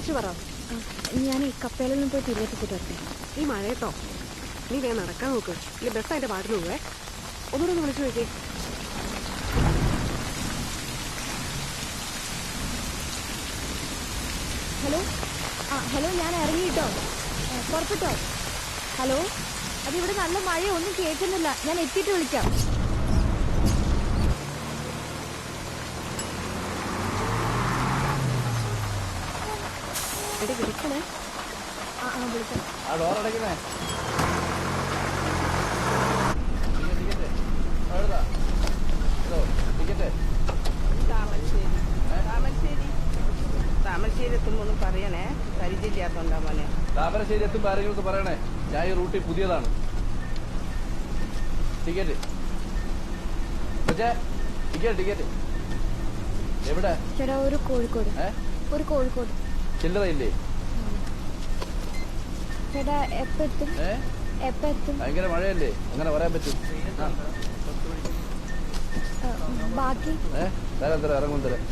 വിളിച്ചു പറ. ഞാൻ ഈ കപ്പേലൊന്നും പോയി തിരികെത്തിട്ട് വരട്ടെ. ഈ മഴയത്തോ? നീ വേഗം നടക്കാൻ നോക്ക്. ഇല്ല ബസ് അതിന്റെ പാട്ടിന് പോവേ. ഒന്നുകൂടെ ഒന്ന് വിളിച്ചു നോക്കിയേ. ഹലോ ഹലോ, ഞാൻ ഇറങ്ങിയിട്ടോ, പുറപ്പെട്ടോ. ഹലോ, അതിവിടെ നല്ല മഴ, ഒന്നും കേൾക്കുന്നില്ല. ഞാൻ എത്തിയിട്ട് വിളിക്കാം. വിളിക്കണേ. വിളിക്കാം. താമരശ്ശേരി എത്തുമ്പോന്നും പറയണേ, പരിചയമില്ലാത്തോണ്ടാ മോനെ. താമരശ്ശേരി എത്തുമ്പോ ആരെങ്കിലും പറയണേ, ഞാൻ ഈ റൂട്ടിൽ പുതിയതാണ്. ടിക്കറ്റ് ടിക്കറ്റ് എവിടെ? ചേട്ടാ, ഒരു കോഴിക്കോട്. ഒരു കോഴിക്കോട്. ചില്ലറയില്ലേ? ചേട്ടാ, എപ്പോ എത്തും? ഭയങ്കര മഴയല്ലേ, അങ്ങനെ പറയാൻ പറ്റും. ബാക്കി തരാം ഇറങ്ങും തരാം.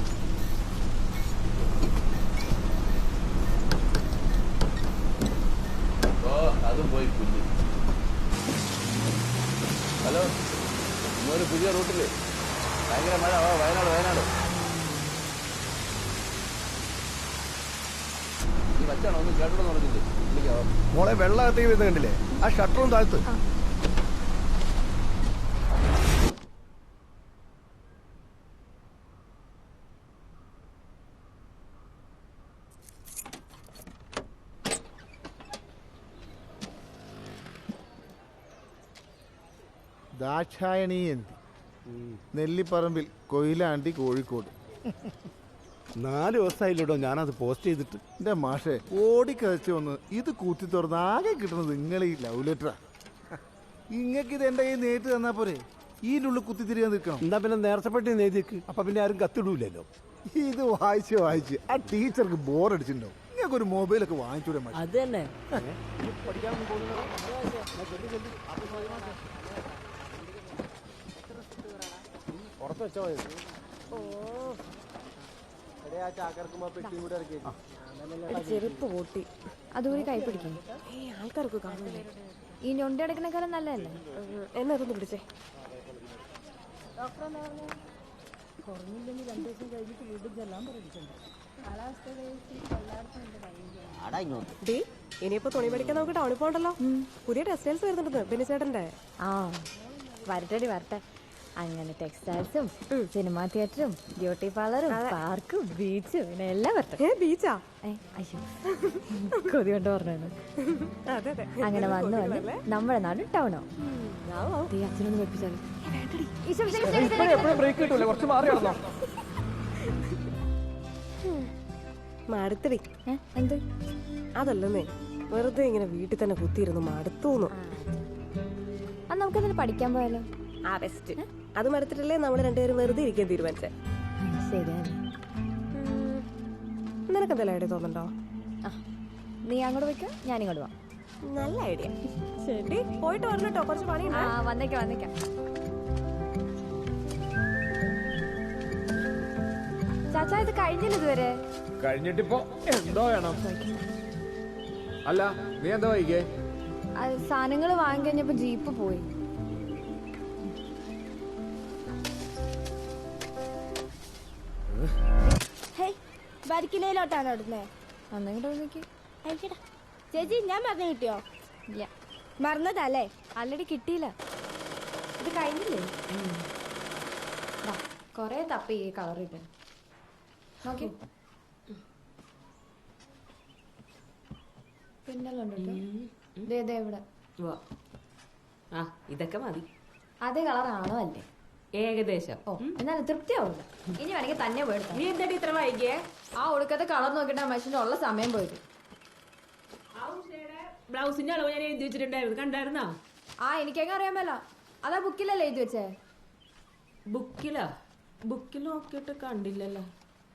അതും പോയി പുല്ല്. ഹലോ, ഇന്നൊരു പുതിയ റൂട്ടില് ഭയങ്കര മഴ. വയനാട് ഈ വച്ചാണോ? ഒന്നും കേട്ടോന്ന് പറഞ്ഞില്ലേ? വിളിക്കാവോ മോളെ? വെള്ളം അകത്തേക്ക് വരുന്ന കണ്ടില്ലേ? ആ ഷട്ടറും താഴ്ത്ത്. ദാക്ഷായണീയന്തി, നെല്ലിപ്പറമ്പിൽ, കൊയിലാണ്ടി, കോഴിക്കോട്. 4 ദിവസമായില്ലോ ഞാനത് പോസ്റ്റ് ചെയ്തിട്ട്. എന്റെ മാഷെ, ഓടിക്കതച്ച് വന്ന് ഇത് കൂത്തി തുറന്ന് ആകെ കിട്ടുന്നത് നിങ്ങൾ ഈ ലവ് ലെറ്ററാ. ഇങ്ങക്ക് ഇത് എന്റെ കയ്യിൽ നേരിട്ട് തന്നാ പോരെ? ഇതിനുള്ളിൽ കുത്തി തിരിയാൻ നിൽക്കണം. എന്താ പിന്നെ നേരത്തെ പെട്ടി നെയ്തിക്ക്, അപ്പൊ പിന്നെ ആരും കത്തിടൂലല്ലോ. ഇത് വായിച്ച് ആ ടീച്ചർക്ക് ബോറടിച്ചിട്ടുണ്ടാവും. നിങ്ങൾക്ക് ഒരു മൊബൈലൊക്കെ വാങ്ങിച്ചൂടെ മാഷെ? അത് തന്നെ. പുറത്ത് വെച്ചാൽ ചെറുപ്പ് കൂട്ടി അതുകൂടി കൈ പിടിക്കും. ആൾക്കാർക്ക് കാണൂലേ? ഈ ഞൊണ്ടി അടക്കണക്കാലം നല്ലതല്ലേ? എന്നാ അതൊന്ന് പിടിച്ചേ. കുറഞ്ഞില്ലെങ്കിൽ 2 ദിവസം കഴിഞ്ഞിട്ട് വീണ്ടും ചെല്ലാൻ പറഞ്ഞിട്ടുണ്ട്. ഇനിയിപ്പോ തുണി പഠിക്കാൻ നമുക്ക് ടൗണിൽ പോകണ്ടല്ലോ. പുതിയ ടെക്സ്റ്റൈൽസ് വരുന്നുണ്ട് പിന്നെ ചേട്ടന്റെ. വരട്ടെ. അങ്ങനെ ടെക്സ്റ്റൈൽസും സിനിമാ തിയേറ്ററും ബ്യൂട്ടി പാർലറും പാർക്കും ബീച്ചും പിന്നെ എല്ലാം വരട്ടെ. ബീച്ചാ? അയ്യോ, കൊതി കൊണ്ട് പറഞ്ഞാണ്. അങ്ങനെ വന്ന് നമ്മുടെ നാട് ടൗണോ. അച്ഛനൊന്ന് പഠിപ്പിച്ചാലും മടുത്തടി. എന്ത്? അതല്ലെന്നേ, വെറുതെ ഇങ്ങനെ വീട്ടിൽ തന്നെ കുത്തിയിരുന്നു മടുത്തോന്നു. നമുക്കതിന് പഠിക്കാൻ പോയാലോ? ബെസ്റ്റ്. അത് മടുത്തിട്ടല്ലേ നമ്മള് രണ്ടുപേരും വെറുതെ ഇരിക്കാൻ തീരുമാനിച്ചേ. ശരിയാണ്. നിനക്ക് എന്തെല്ലാം ഐഡിയ തോന്നുന്നുണ്ടോ? നീ അങ്ങോട്ട് വയ്ക്കാം, ഞാനിങ്ങോട്ട് പോവാം. നല്ല ഐഡിയ. ശരി, പോയിട്ട് വരണട്ടോ, കുറച്ച് പണിയുണ്ട്. വന്നേക്കാം. ചാച്ചാ, ഇത് കഴിഞ്ഞില്ല ഇതുവരെ? കഴിഞ്ഞിട്ടിപ്പോ എന്തോ വേണം? അല്ല, നീ എന്താ വൈകേ? സാധനങ്ങൾ വാങ്ങി കഴിഞ്ഞപ്പോ ജീപ്പ് പോയി. ബരിക്കിലയിലോട്ടാണ് ഇടുന്നേ. ചേച്ചി, ഞാൻ മറന്നു കിട്ടിയോ? ഇല്ല. മറന്നതല്ലേ? ആൾറെഡി കിട്ടിയില്ല. ഇത് കഴിഞ്ഞില്ലേ? കൊറേ തപ്പി ഈ കളർ ഇട്ട് നോക്കി. പിന്നല്ലോ ഇവിടെ. ഇതൊക്കെ മതി. അതേ കളറാണോ അല്ലേ? ഏകദേശം. എന്നാലും തൃപ്തിയാവില്ല. ഇനി വേണമെങ്കിൽ തന്നെ പോയിട്ട്. നീ എന്താ ഇത്ര വൈകിയേ? ഒടുക്കത്തെ കളർ നോക്കിട്ട് മനുഷ്യന്റെ ഉള്ള സമയം പോയത്. ബ്ലൗസിന്റെ അളവ് ഞാൻ എഴുതി വെച്ചിട്ടുണ്ടായിരുന്നു, കണ്ടായിരുന്നോ? എനിക്കെങ്ങനെ അറിയാൻ മേല. അതാ ബുക്കിലല്ലേ എഴുതി വെച്ചേ? ബുക്കിൽ നോക്കിയിട്ട് കണ്ടില്ലല്ലോ.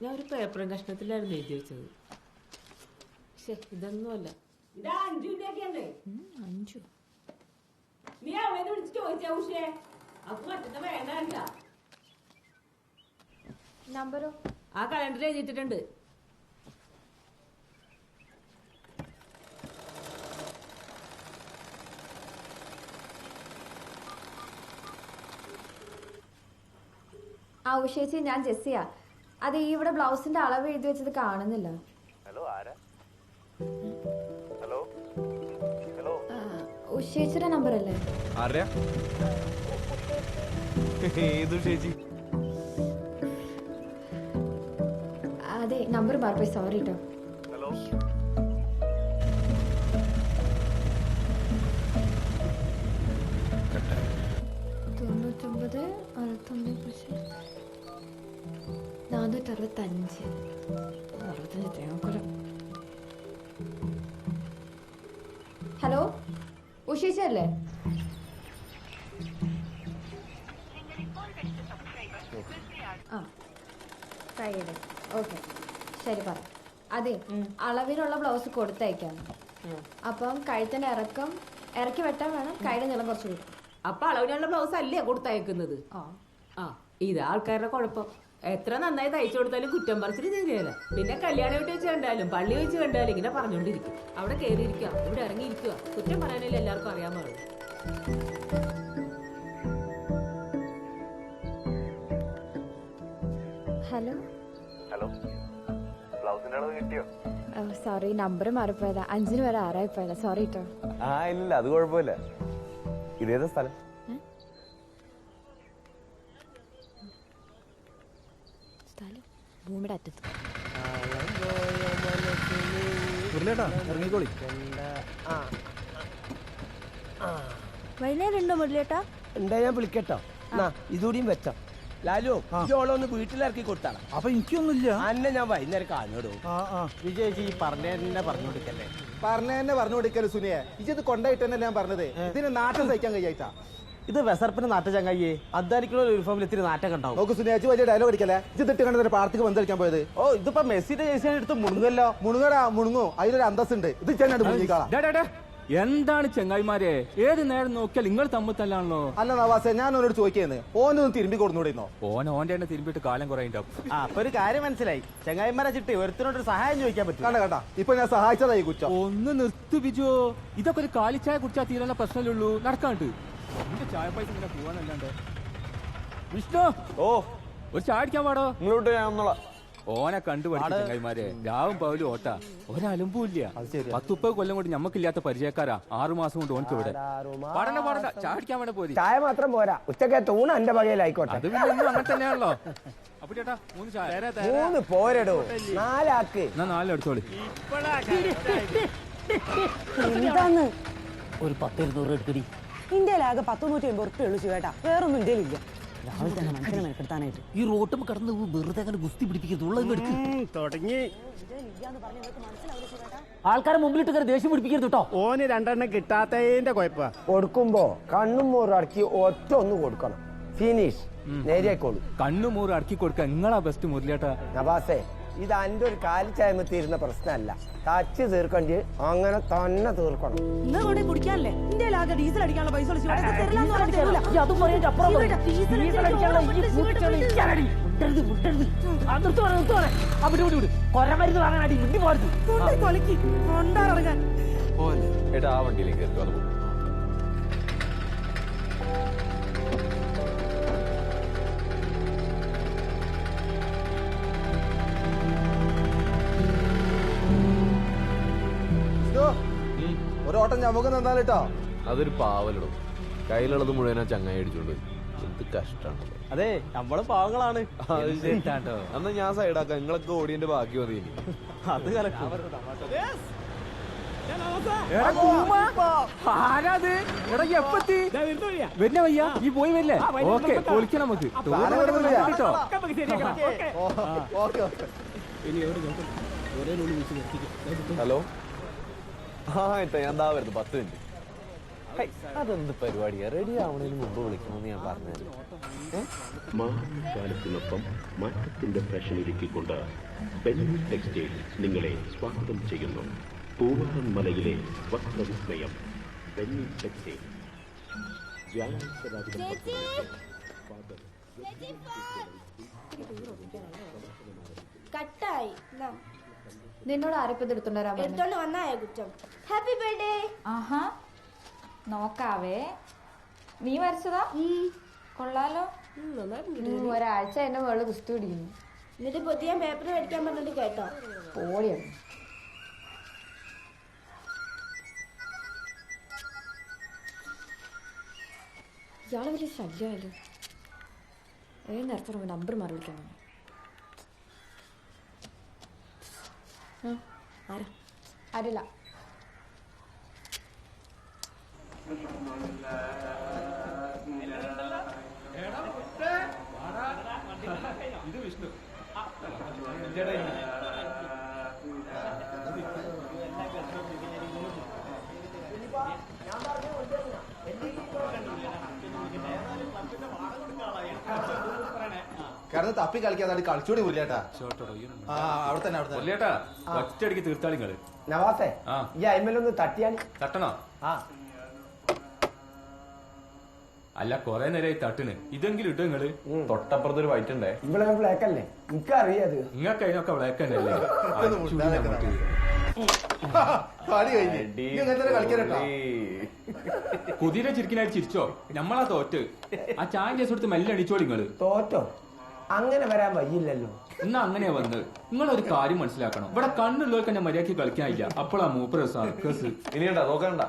ഞാൻ ഒരു പേപ്പറും കഷ്ണത്തിലായിരുന്നു എഴുതി വെച്ചത്. ഇതൊന്നുമല്ല. 5. നീ അവനെ വിളിച്ച് ചോദിച്ചാ ഉഷേ? നമ്പരോ? ആ കലണ്ടറിൽ എഴുതിയിട്ടുണ്ട്. ആ ഉഷേച്ചി, ഞാൻ ജെസ്സിയാ. അത് ഈ ഇവിടെ ബ്ലൗസിന്റെ അളവ് എഴുതി വെച്ചത് കാണുന്നില്ല. ഉഷേച്ചിയുടെ നമ്പർ അല്ലേ? അതെ, നമ്പർ മാറിപ്പോയി. സോറി കേട്ടോ. തൊണ്ണൂറ്റൊമ്പത് 465 ഹലോ, ഉഷേച്ചി അല്ലേ? ആ, ഫ്രൈഡേ. ഓക്കെ, ശരി, പറ. അതെ, അളവിനുള്ള ബ്ലൗസ് കൊടുത്തയക്കാം. അപ്പം കഴുത്തിന്റെ ഇറക്കി വെട്ടാൻ വേണം. കൈയുടെ നീളം കുറച്ച് കിട്ടും. അപ്പൊ അളവിനുള്ള ബ്ലൗസ് അല്ലേ കൊടുത്തയക്കുന്നത്? ആ, ഇത് ആൾക്കാരുടെ കുഴപ്പം. എത്ര നന്നായി തയ്ച്ചു കൊടുത്താലും കുറ്റം പറിച്ചിട്ട് ശരിയല്ല. പിന്നെ കല്യാണം വീട്ടിൽ വെച്ച് കണ്ടാലും പള്ളി വെച്ച് കണ്ടാലും ഇങ്ങനെ പറഞ്ഞുകൊണ്ടിരിക്കും. അവിടെ കയറിയിരിക്കുക, ഇവിടെ ഇറങ്ങിയിരിക്കുക. കുറ്റം പറയാനല്ലേ എല്ലാവർക്കും അറിയാൻ പാടുള്ളൂ. Hello, sorry, number മാറിപ്പോയതാ. 5 വരെ 6 പോയതാ. സോറി കേട്ടോ. ഇല്ല, അത് കുഴപ്പമില്ല. ഇതേതാ സ്ഥലം? ഭൂമിയുടെ അറ്റത്ത്. ഇറങ്ങിക്കോളി. വൈകുന്നേരം ഉണ്ടോ മുരളിയേട്ടാ? എന്താ, ഞാൻ വിളിക്കട്ടോ. ഇതുകൂടിയും വെച്ചോ. ലാലു, ഓളൊന്ന് വീട്ടിലിറക്കി കൊടുത്താണ്. അപ്പൊ എനിക്കൊന്നുമില്ല. അന്നെ ഞാൻ വൈകുന്നേരം കാണോടോ. വിജയ് പറഞ്ഞ പറഞ്ഞു കൊടുക്കല്ലേ സുനിയെ. ഇജത് കൊണ്ടായിട്ട് തന്നെ ഞാൻ പറഞ്ഞത്. ഇതിന് നാട്ടം സഹിക്കാൻ കഴിയായിട്ടാ. ഇത് വെസർപ്പിന് നാട്ട ചങ്ങായിയെ. അദ്ധാനിക്കുള്ള യൂണിഫോമിൽ ഇത്തിരി നാട്ടം കണ്ടാവും. നോക്ക് സുനിയാച്ച് വലിയ ഡയലോഗ് അടിക്കല്ലേ. ഇത് ഇട്ട് കണ്ടത് പാർട്ടിക്ക് പന്തളിക്കാൻ പോയത്. ഓ, ഇതിപ്പോ മെസ്സിന്റെ ജേഴ്സി എടുത്ത് മുണുങ്ങല്ലോ. മുണുങ്ങടാ, മുണുങ്ങു. അതിലൊരു അന്തസ്സുണ്ട്. ഇത് ചെന്നാണ്ട് മുങ്ങിക്കാളാ. എന്താണ് ചെങ്ങായിമാരെ, ഏത് നേരം നോക്കിയാൽ നിങ്ങൾ തമ്മിൽ തല്ലാണല്ലോ. അല്ല നവാസെ, ഞാൻ ഓനോട് ചോദിക്കുന്നത് ഓനൊന്ന് തിരുമ്പി കൊടുന്നൂടെന്നോ? ഓന്റെ തന്നെ തിരുമ്പിട്ട് കാലം കുറെ ഉണ്ടാവും. അപ്പൊ ഒരു കാര്യം മനസ്സിലായി. ചങ്ങായിമാരെ ചിട്ടി ഒരുത്തിനോട് ഒരു സഹായം ചോദിക്കാൻ പറ്റും. കണ്ട ഇപ്പൊ ഞാൻ സഹായിച്ചതായി കുറ്റം. ഒന്ന് നിർത്ത് ബിജോ. ഇതൊക്കെ ഒരു കാലിച്ചായ കുടിച്ചാൽ തീരാനുള്ള പ്രശ്നമല്ലേ നടക്കാണ്ട്. എന്റെ ചായ പൈസ ഇങ്ങനെ പോവാനല്ലാണ്ട്. വിഷ്ണു, ഒരു ചായ അടിക്കാൻ പാടോ? നിങ്ങളോട്ട് ഞാൻ ഒന്നോളാം. ഓനെ കണ്ടുപഠിച്ച ചങ്ങായിമാരെ രാവും പകലും ഓട്ടാ. ഒരലമ്പൂല്ല. 10-30 കൊല്ലം കൊണ്ട് ഞമ്മക്കില്ലാത്ത പരിചയക്കാരാ. 6 മാസം കൊണ്ട് ഓനക്ക് ഇവിടെ പാടണ്ട ചായ അടിക്കാൻ വേണ്ട പോയി. ചായ മാത്രം പോരാ, ഉച്ചക്കത്തെ ഊണ് എന്റെ വകയിലായിക്കോട്ടെ. അത് പിന്നെ അങ്ങനെ തന്നെയാണല്ലോ. അപ്പൊ ചേട്ടാ 3 ചായ. 3 പോരടോ, 4 ആക്ക്. എന്നാ 4 എടുത്തോളി. എന്താന്ന് ഒരു 10-200 എടുക്കടി. ഇന്ത്യയിലാകെ 10-150 ഉറുപ്പിക ഉള്ളു ചേട്ടാ. വേറൊന്നും ഇന്ത്യയിലില്ല. രാവിലെ തന്നെ മനസ്സിനെ മെനക്കെടുത്താനായിട്ട് ഈ റോട്ടും കടന്ന് വെറുതെ അങ്ങനെ ഗുസ്തി പിടിപ്പിക്കരുത്. തുടങ്ങി ആൾക്കാരെ മുമ്പിലിട്ട് കയറി ദേഷ്യം പിടിപ്പിക്കരുത് കേട്ടോ. ഓന് 2 എണ്ണം കിട്ടാത്തതിന്റെ കുഴപ്പ. കൊടുക്കുമ്പോ കണ്ണും മോറും അടക്കി ഒറ്റ ഒന്ന് കൊടുക്കണം. ഫിനിഷ്, നേരിയായിക്കോളൂ. കണ്ണു മൂറ് അടക്കി കൊടുക്ക. നിങ്ങളാ ബെസ്റ്റ് മുരളിയേട്ടാ. നവാസേ, ഇത് അന്റെ ഒരു കാലി ചായ്മ തീരുന്ന പ്രശ്നമല്ല. തച്ച് തീർക്കണ്ടി അങ്ങനെ തന്നെ തീർക്കണം. ഇവിടെ കുടിക്കാനല്ലേ ഇന്ത്യയിലാകെ ഡീസൽ അടിക്കാനുള്ള പൈസ കൊരമരുന്ന് വാങ്ങാനാടി വിണ്ടി പോരുത്. ഏട്ടാ, ആ വണ്ടിയിലേക്ക് കയറി അത് പോകും. ഒരോട്ടം ഞമ്മക്ക് നിന്നാലിട്ടോ. അതൊരു പാവലിടും. കയ്യിലുള്ളത് മുഴുവൻ ആ ചങ്ങായി അടിച്ചോണ്ട്. എന്ത് കഷ്ടാണല്ലോ. അതെ, നമ്മള് പാവങ്ങളാണ്. അന്ന് ഞാൻ സൈഡാക്കാം. നിങ്ങളൊക്കെ ഓടിയന്റെ ബാക്കി മതി. അത് ആരാത്? എടാ എപ്പത്തി വരുന്ന വയ്യ. ഈ പോയി വരില്ലേ? ഓക്കെ, പൊളിക്കണം നമുക്ക്. ഹലോ, ഏട്ടാ, ഞാൻ എന്താ വരുന്നത്? 10 മിനിറ്റ്. അതെന്ത് പരിപാടിയാ? റെഡി ആവണതിന് മുമ്പ് വിളിക്കണമെന്ന് ഞാൻ പറഞ്ഞത്. കാലത്തിനൊപ്പം മാറ്റത്തിന്റെ ഫാഷൻ ഒരുക്കിക്കൊണ്ട് ബെന്നി ടെക്സ്റ്റൈൽ നിങ്ങളെ സ്വാഗതം ചെയ്യുന്നു. പൂവാറൻ മലയിലെ വസ്ത്രവിസ്മയം ബെന്നി ടെക്സ്റ്റൈൽ. കട്ടായി. നിന്നോട് ആരപ്പത് എടുത്തോണ്ട് വന്നായ കുറ്റം. Happy birthday. ആഹാ, നോക്കാവേ. നീ വരച്ചതാ? കൊള്ളാലോ. ഒരാഴ്ച എന്റെ മുകളിൽ കുസ്തി പിടിക്കുന്നു. എന്നിട്ട് പുതിയ പേപ്പർ മേടിക്കാൻ പറഞ്ഞിട്ട് കേട്ടോ? പോളിയാണ്. ഇയാളെ വലിയ ശല്യമായാലും ഏത് നേരത്തെ നമ്പർ മാറി വിളിക്കണം. ആരില്ല. ഇത് വിഷ്ണു. കാരണം തപ്പി കളിക്കാതെ കളിച്ചോടി പുല്ലേട്ടാ. അവിടെ തന്നെ പുല്ലേട്ടാ ഒറ്റയടിക്ക് തീർത്താളിങ്ങള്. നവാസേ ഈ അയിമലൊന്ന് തട്ടിയാൽ തട്ടണോ? അല്ല കൊറേ നേരമായി തട്ടിന്. ഇതെങ്കിലും ഇട്ടോ നിങ്ങള്? തൊട്ടപ്പുറത്തൊരു വൈറ്റ് ഉണ്ടേ. ഇവിടെ ബ്ലാക്കല്ലേ? എനിക്കറിയാത്. നിങ്ങൾക്ക് അതിനൊക്കെ ബ്ലാക്ക് തന്നെയല്ലേ? കുതിര ചിരിക്കിനായിട്ട് ചിരിച്ചോ? നമ്മളാ തോറ്റ്. ആ ചായ കേസ് കൊടുത്ത് മെല്ലെ അടിച്ചോളി നിങ്ങള്. തോറ്റോ? അങ്ങനെ വരാൻ വയ്യില്ലല്ലോ. എന്നാ അങ്ങനെയാ വന്ന്. നിങ്ങളൊരു കാര്യം മനസ്സിലാക്കണം. ഇവിടെ കണ്ണുള്ളവർക്ക് തന്നെ മര്യാദക്ക് കളിക്കാനില്ല. അപ്പോഴാ മൂപ്പര സർക്കസ്. ഇനിയുണ്ടോ നോക്കണ്ട?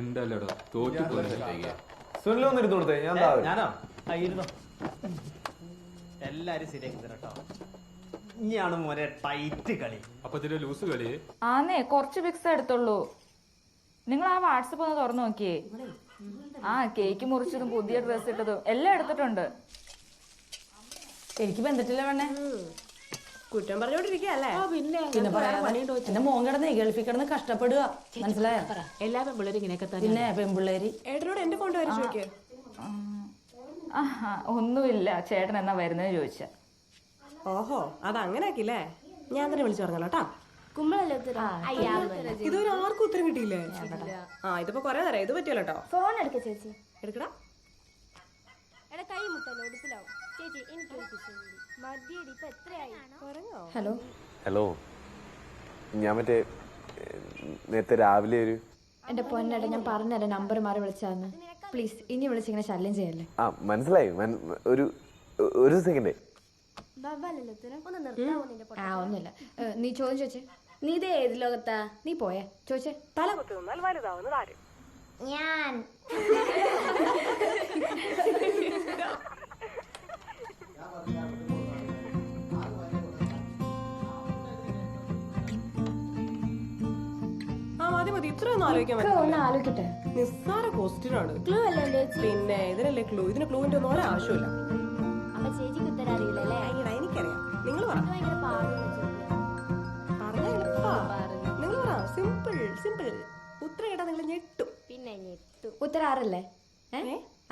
ഉണ്ടല്ലോടോ തോറ്റു പോലെ. സുനിലൊന്നും ഇരുന്ന് കൊടുത്തേ. ഞാനോ എല്ലാരും ശരിയാക്കി തരട്ടോ. ഇനിയാണ് മോനെ ടൈറ്റ് കളി. അപ്പൊ ഇതിന്റെ ലൂസ് കളി ആന്നേ. കുറച്ച് പിക്സ് എടുത്തുള്ളൂ. നിങ്ങൾ ആ വാട്സപ്പ് ഒന്ന് തുറന്നു നോക്കിയേ. ആ കേക്ക് മുറിച്ചതും പുതിയ ഡ്രസ് ഇട്ടതും എല്ലാം എടുത്തിട്ടുണ്ട്. എനിക്ക് ബന്ധത്തില്ല വേണേ. കുറ്റം പറഞ്ഞോണ്ടിരിക്കല്ലേ? പിന്നെ പറയാതെ എന്റെ മോൻ കിടന്ന് ഗൾഫിൽ കിടന്ന് കഷ്ടപ്പെടുക. മനസ്സിലായോ? എല്ലാ പെൺപിള്ളേരും ഇങ്ങനെയൊക്കെ തന്നെ. പിന്നെ പെൺപിള്ളേര് ഏട്ടനോട് എന്റെ കൊണ്ട് വരെ ചോദിക്കേ. ഒന്നുമില്ല, ചേട്ടൻ എന്നാ വരുന്നത് ചോദിച്ച. ഓഹോ, അതങ്ങനെ ആക്കില്ലേ? ഞാൻ തന്നെ വിളിച്ചു പറഞ്ഞോട്ടാ. കുമ്പളല്ലേ ഇതൊരു ആർക്കും ഉത്തരം കിട്ടിയില്ലേ? ഇതിപ്പോ കൊറേ നേരം. ഇത് പറ്റിയല്ലോ കേട്ടോ. ഫോൺ എടുക്ക ചേച്ചി. എടുക്കടാ. എടാ കൈ മുട്ടല്ലോ, ഉടുപ്പിലാവും. ചേച്ചി എനിക്ക് മതിയടി. ഇപ്പൊ എത്രയായി? ഹലോ ഹലോ, ഞാൻ മറ്റേ നേരത്തെ രാവിലെ ഒരു എന്റെ പൊന്നേട്ടാ, ഞാൻ പറഞ്ഞുതരാം നമ്പർ മാറി വിളിച്ചാന്ന്. പ്ലീസ് ഇനി വിളിച്ചിങ്ങനെ ശല്യം ചെയ്യല്ലേ. മനസ്സിലായി. ഒരു സെക്കൻഡ്. ഒന്നുമില്ല. നീ ചോദ്യം ചോദിച്ചേ. നീ ഇത് ഏത് ലോകത്താ? നീ പോയേ ചോദിച്ചേ. തല കുത്തി നിന്നാൽ വലുതാവുന്നത് ആര്? ഞാൻ. മതി ഇത്രയൊന്നും ആലോചിക്കാൻ ഒന്ന് ആലോചിക്കട്ടെ. നിസ്സാര ക്വസ്റ്റ്യൻ ആണ്. ക്ലൂ അല്ലേ? പിന്നെ ഇതിനല്ലേ ക്ലൂ. ഇതിന് ക്ലൂവിന്റെ ഒന്നും ഒരാവശ്യമില്ല. അപ്പൊ ചേച്ചിക്ക് ഉത്തരം അറിയില്ലല്ലേ? എനിക്കറിയാം. നിങ്ങൾ പറ. ഭയങ്കര പാടുള്ള നിങ്ങൾ പറ. Simple simple. ഉത്തരം കേട്ടാ നിങ്ങൾ ഞെട്ടും. പിന്നെ ഞെട്ടും. ഉത്തരം ആറല്ലേ?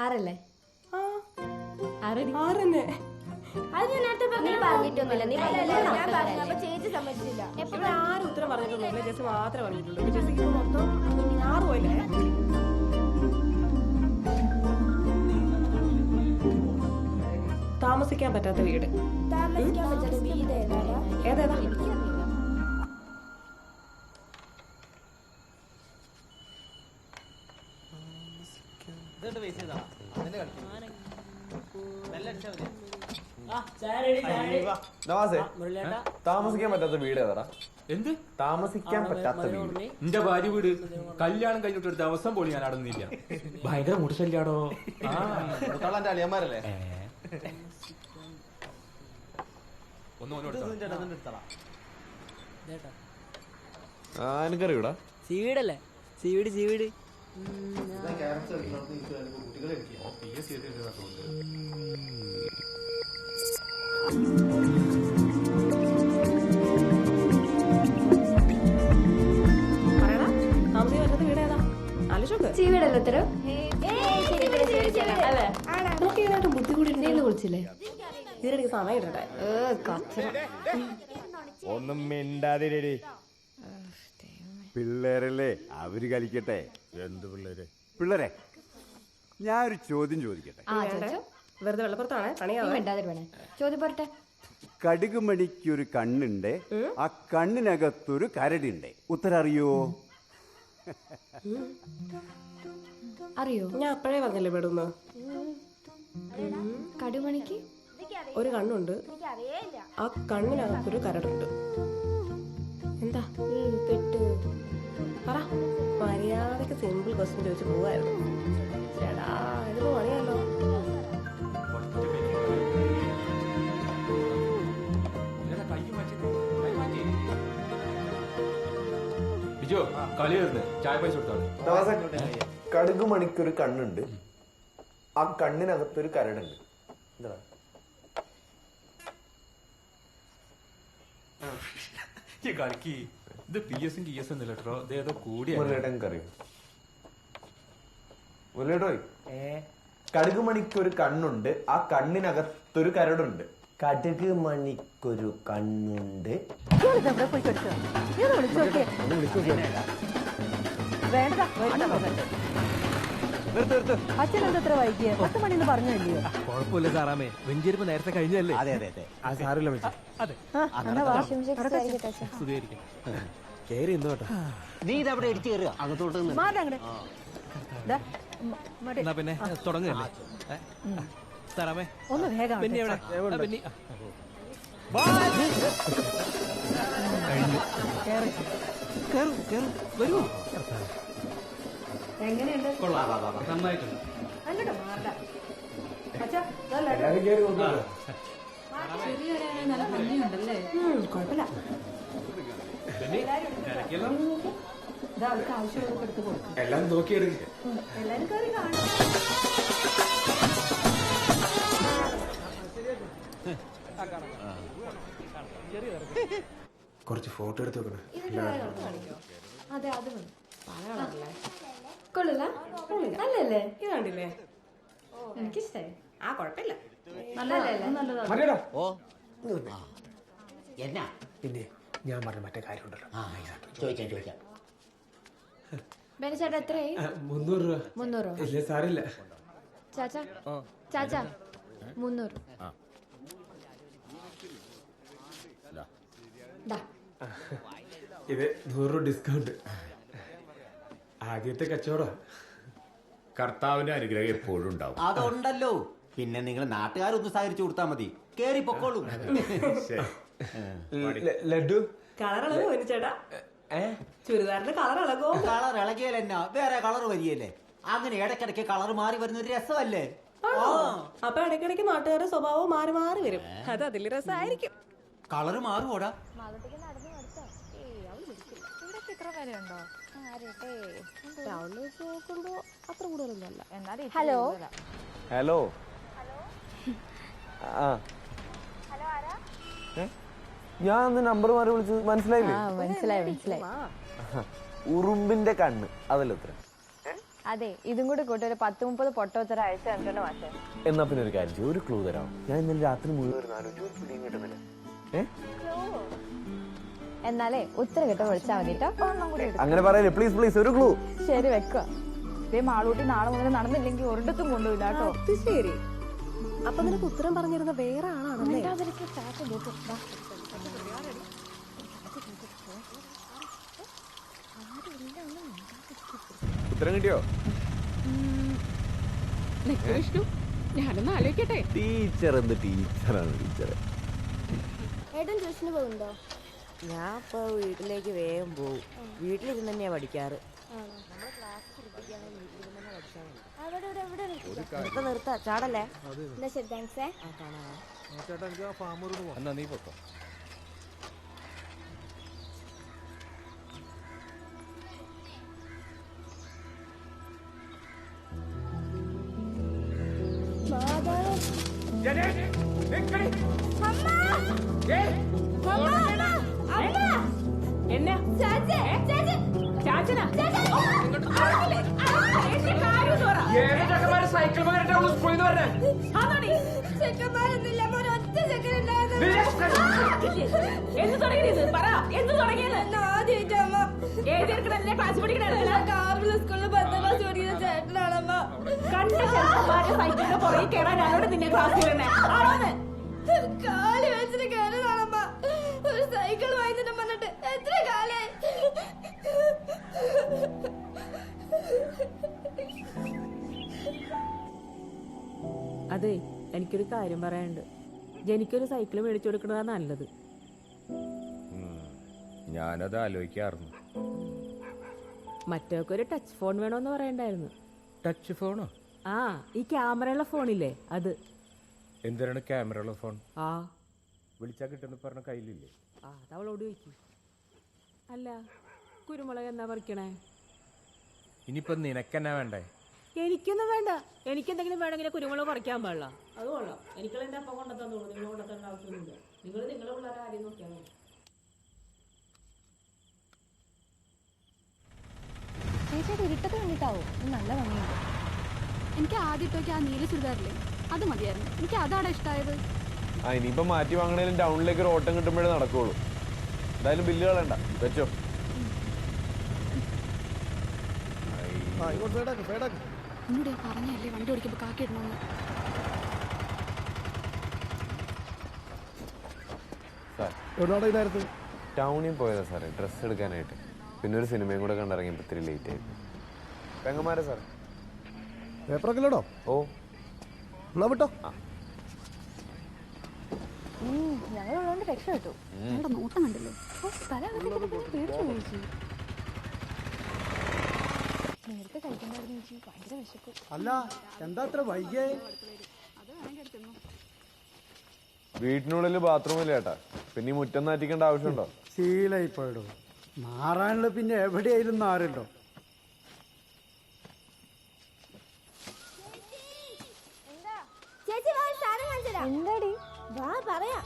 ആറല്ലേ? ആറന്നെ. അത് ഞാൻ നേരത്തെ പറഞ്ഞിട്ടൊന്നുമില്ല. നീ അപ്പൊ ചേച്ചി സമ്മതിച്ചില്ല. ഇവിടെ ആരും ഉത്തരം പറഞ്ഞിട്ടൊന്നുമില്ല. ജെസ്സി മാത്രമേ പറഞ്ഞിട്ടുള്ളൂ. ജെസ്സിക്ക് മൊത്തം 6 പോയില്ലേ? താമസിക്കാൻ പറ്റാത്ത വീട്. താമസിക്കാൻ പറ്റാത്ത വീട് ഏതാ? താമസിക്കാൻ പറ്റാത്ത വീട് ഏതാ? എന്ത് താമസിക്കാൻ പറ്റാത്ത വീട്? എന്റെ ഭാര്യ വീട്. കല്യാണം കഴിഞ്ഞിട്ട് ഒരു ദിവസം പോലും ഞാൻ അവിടെ നിന്നില്ല. ഭയങ്കര മുടിശല്യാടോ. എന്റെ അളിയന്മാരല്ലേ? എനിക്കറിയൂടാ. സീവീടല്ലേ? സീവീട് സീവീട്. ചീവീടല്ലേ ഉത്തരം? ബുദ്ധി കൂടി വിളിച്ചില്ലേ? ഇതിനിടയ്ക്ക് സമയം ഇടട്ടെ. ഒന്നും മിണ്ടാതിരടി. പിള്ളേരല്ലേ, അവര് കളിക്കട്ടെ. എന്ത് പിള്ളേരെ? പിള്ളേരെ, ഞാനൊരു ചോദ്യം ചോദിക്കട്ടെ. വെറുതെ വെള്ളപ്പുറത്താണ് പണിയാവേ. ചോദ്യം പറട്ടെ. കടുകുമണിക്കൊരു കണ്ണുണ്ട്, ആ കണ്ണിനകത്തൊരു കരടുണ്ട്. ഉത്തരം അറിയോ? അറിയോ? ഞാൻ അപ്പഴേ പറഞ്ഞല്ലേ പെടുന്നു. കടുമണിക്ക് ഒരു കണ്ണുണ്ട്, ആ കണ്ണിനകത്തൊരു കരടുണ്ട്. എന്താ പെട്ട് പറ. മര്യാദക്ക് സിമ്പിൾ ക്വസ്റ്റ്യൻ ചോദിച്ചു പോവായിരുന്നു. ചേടാ ഇതിപ്പോ പണിയല്ലോ. ബിജോ കളി വരുന്നത്, ചായ പൈസ കൊടുത്താണ്. കടുക് മണിക്കൊരു കണ്ണുണ്ട്, ആ കണ്ണിനകത്തൊരു കരടുണ്ട്. എന്താ കളിക്ക് ഇത് PS ഒന്നുമില്ലട്ടോ, ഇതേതോ കൂടിയ മുരളിയേട്ടൻ മുരളിയേട്ടോ, കടുക് മണിക്കൊരു കണ്ണുണ്ട്, ആ കണ്ണിനകത്തൊരു കരടുണ്ട്. കടുക് മണിക്കൊരു കണ്ണുണ്ട്. അച്ഛൻ എന്താ വൈകിയ 10 മണിന്ന് പറഞ്ഞല്ലോ. കുഴപ്പമില്ല സാറാമേ, വെഞ്ചരിപ്പ് നേരത്തെ കഴിഞ്ഞല്ലേ? അതെ അതെ അതെ, ആ സാറില്ല വെച്ചു. അതെ സുഖീകരിക്കും. കേറി ഇന്ന് കേട്ടോ. നീ ഇതവിടെ ഇടിച്ചു കയറുക അകത്തോട്ട്. എന്നാ പിന്നെ തുടങ്ങല്ലേ സാറാമേ? ഒന്ന് വേഗം പിന്നെ എവിടെ? പിന്നെ വരൂ. എങ്ങനെയുണ്ട്? നന്നായിട്ടുണ്ട്. നല്ല ഭംഗിയുണ്ടല്ലേ? കുഴപ്പമില്ല. അവർക്ക് ആവശ്യമുള്ളതൊക്കെ എടുത്ത് കൊടുക്കും. എല്ലാം നോക്കിയെടുക്ക. എല്ലാരും കയറി കാണും. കുറച്ച് ഫോട്ടോ എടുത്ത് വെക്കണം. അതെ അത് മതി. പല കളറല്ലേ? കൊള്ളില്ല അല്ലല്ലേ? ഇത് കണ്ടില്ലേ? എനിക്കിഷ്ടായി. ആ കുഴപ്പമില്ല. മതിയെടാ. ഓ എന്നാ പിന്നെ ഞാൻ പറഞ്ഞ മറ്റേ കാര്യം ഉണ്ടല്ലോ. ചോദിക്കാം. ബെനിച്ചേട്ടാ എത്രയായി? 300 രൂപ. 300? ഇല്ല സാറില്ല. ചാച്ചാ 300. ഇത് 100 രൂപ ഡിസ്കൗണ്ട്. ആദ്യത്തെ കച്ചവടം. കർത്താവിന്റെ അനുഗ്രഹം എപ്പോഴും ഉണ്ടാവും. അതുണ്ടല്ലോ. പിന്നെ നിങ്ങൾ നാട്ടുകാരൊന്ന് സഹകരിച്ചു കൊടുത്താൽ മതി. കേറി പൊക്കോളൂ. ലഡു കളറളകോ ചേട്ടാ? ചുരിദാറിന്റെ കളറളകോ? കളർ ഇളകിയാലെന്നാ വേറെ കളർ വരികയല്ലേ? അങ്ങനെ ഇടയ്ക്കിടയ്ക്ക് കളർ മാറി വരുന്ന ഒരു രസമല്ലേ? അപ്പൊ ഇടയ്ക്കിടയ്ക്ക് നാട്ടുകാരുടെ സ്വഭാവം മാറി മാറി വരും. അത് അതിൽ രസമായിരിക്കും. കളർ മാറുമോടാ? Hello hello. ഞാൻ നമ്പർ മാറി വിളിച്ചത് മനസ്സിലായില്ലേ? മനസ്സിലായി. ഉറുമ്പിന്റെ കണ്ണ് അതല്ല ഉത്തരം. അതെ, ഇതും കൂടെ കൂട്ടി ഒരു 10-30 പൊട്ടോത്തര അയച്ചു തന്നിട്ടുണ്ട് മാഷെ. എന്നാ പിന്നെ ഒരു കാര്യം ചെയ്യും, ഒരു ക്ലൂ തരാം. ഞാൻ ഇന്നലെ രാത്രി മുഴുവൻ കിട്ടുന്നില്ല. എന്നാലേ ഉത്തരം കിട്ടാൻ വിളിച്ചാൽ മതി കേട്ടോ. അങ്ങനെ പറയല്ലേ, പ്ലീസ് പ്ലീസ് ഒരു ക്ലൂ. ശരി വെക്കുക. ഇതേ മാളൂട്ടി നാളെ മുതൽ നടന്നില്ലെങ്കിൽ ഒരിടത്തും കൊണ്ടുപോയില്ല കേട്ടോ. ശരി. അപ്പൊ നിനക്ക് ഉത്തരം പറഞ്ഞിരുന്ന വേറെ ആളാണല്ലേ? ഉത്തരം കിട്ടിയോ? ഞാനൊന്ന് ആലോചിക്കട്ടെ. ടീച്ചർ എന്ത് ടീച്ചറാണ് ടീച്ചർ. ഏട്ടൻ ട്യൂഷന് പോകുന്നുണ്ടോ? ഞാൻ ഇപ്പൊ വീട്ടിലേക്ക് വേഗം പോകും. വീട്ടിലിരുന്ന് തന്നെയാ പഠിക്കാറ്. നിർത്താ ചാടല്ലേ? എന്നാ ശരി, താങ്ക്സ്. എന്നാ നീ പൊക്കോ. സൈക്കിൾ കാല് വെച്ചിട്ട് കേരളാണമ്മ. ഒരു സൈക്കിൾ വാങ്ങിട്ട് പറഞ്ഞിട്ട് എത്ര കാലായി. അതെ, എനിക്കൊരു കാര്യം പറയാനുണ്ട്. എനിക്കൊരു സൈക്കിൾ മേടിച്ചു കൊടുക്കണതാ നല്ലത്. ഞാനത് ആലോചിക്കാറുണ്ട്. മറ്റൊക്കെ ഒരു ടച്ച് ഫോൺ വേണോന്ന് പറയണ്ടായിരുന്നു. ടച്ച് ഫോണോ? ആ, ഈ ക്യാമറയുള്ള ഫോണില്ലേ അത്. എന്തിനാണ് ക്യാമറ ഉള്ള ഫോൺ? ആ, വിളിച്ചാ കിട്ടുന്ന പറഞ്ഞ കയ്യിലില്ലേ? ആ, അതവളോട് ചോദിക്കും. അല്ല, കുരുമുളക് എന്നാ പറിക്കണേ? ഇനിയിപ്പൊ നിനക്കെന്നാ വേണ്ടേ? എനിക്കൊന്നും വേണ്ട. എനിക്കെന്തെങ്കിലും വേണമെങ്കിൽ കുരുമുളക് പറിക്കാൻ പാടില്ല. അത് കൊള്ളാം. എനിക്കുള്ള എന്റെ അപ്പം കൊണ്ടെത്തന്നോളൂ. നിങ്ങൾ കൊണ്ടെത്തേണ്ട ആവശ്യമൊന്നുമില്ല. നിങ്ങളുടെ പിള്ളേരെ കാര്യം നോക്കിയാൽ മതി. ചേച്ചി ഇരുട്ടത്ത് കണ്ടിട്ടാവോ? നല്ല ഭംഗിയുണ്ട്. എനിക്ക് ആദ്യത്തൊക്കെ ആ നീല ചുരിദാറില്ലേ, അത് മതിയായിരുന്നു. എനിക്ക് അതാണ് ഇഷ്ടമായത്. ഇനിയിപ്പോ മാറ്റി വാങ്ങണേലും ടൗണിലേക്ക് ഒരു ഓട്ടം കിട്ടുമ്പോഴേ നടക്കുള്ളൂ. എന്തായാലും ബില്ല് കളയണ്ട, വെച്ചോ. എന്നോട് പറഞ്ഞല്ലേ വണ്ടി ഓടിക്കുമ്പോ കാക്കി ഇടണമെന്ന്. ടൗണിൽ പോയതാ സാറേ, ഡ്രസ്സ് എടുക്കാനായിട്ട്. പിന്നെ ഒരു സിനിമയും കൂടെ കണ്ടിറങ്ങിയപ്പോ ഇത്തിരി ലേറ്റ് ആയി. പെങ്ങന്മാരെ സാർ പേപ്പറൊക്കെ ഇല്ലടോ? ഓ എന്നാ വിട്ടോ. ഞങ്ങളുള്ളതുകൊണ്ട് രക്ഷപ്പെട്ടു. ഞങ്ങളുടെ നോട്ടം കണ്ടില്ലേ? പേടിച്ചു ചോദിച്ചു. നേരത്തെ കഴിക്കണ്ടായിരുന്നു ചേച്ചി, ഭയങ്കര വിശപ്പ്. അല്ല, എന്താ അത്ര വൈകിയേ? വീട്ടിനുള്ളിൽ ബാത്റൂമില്ല ചേട്ടാ, പിന്നെ ഈ മുറ്റം നാറ്റിക്കേണ്ട ആവശ്യമുണ്ടോ? ശീലായി പോയിടോ. മാറാനുള്ള പിന്നെ എവിടെയായാലും നാറുണ്ടോ? എന്താടി? വാ പറയാ.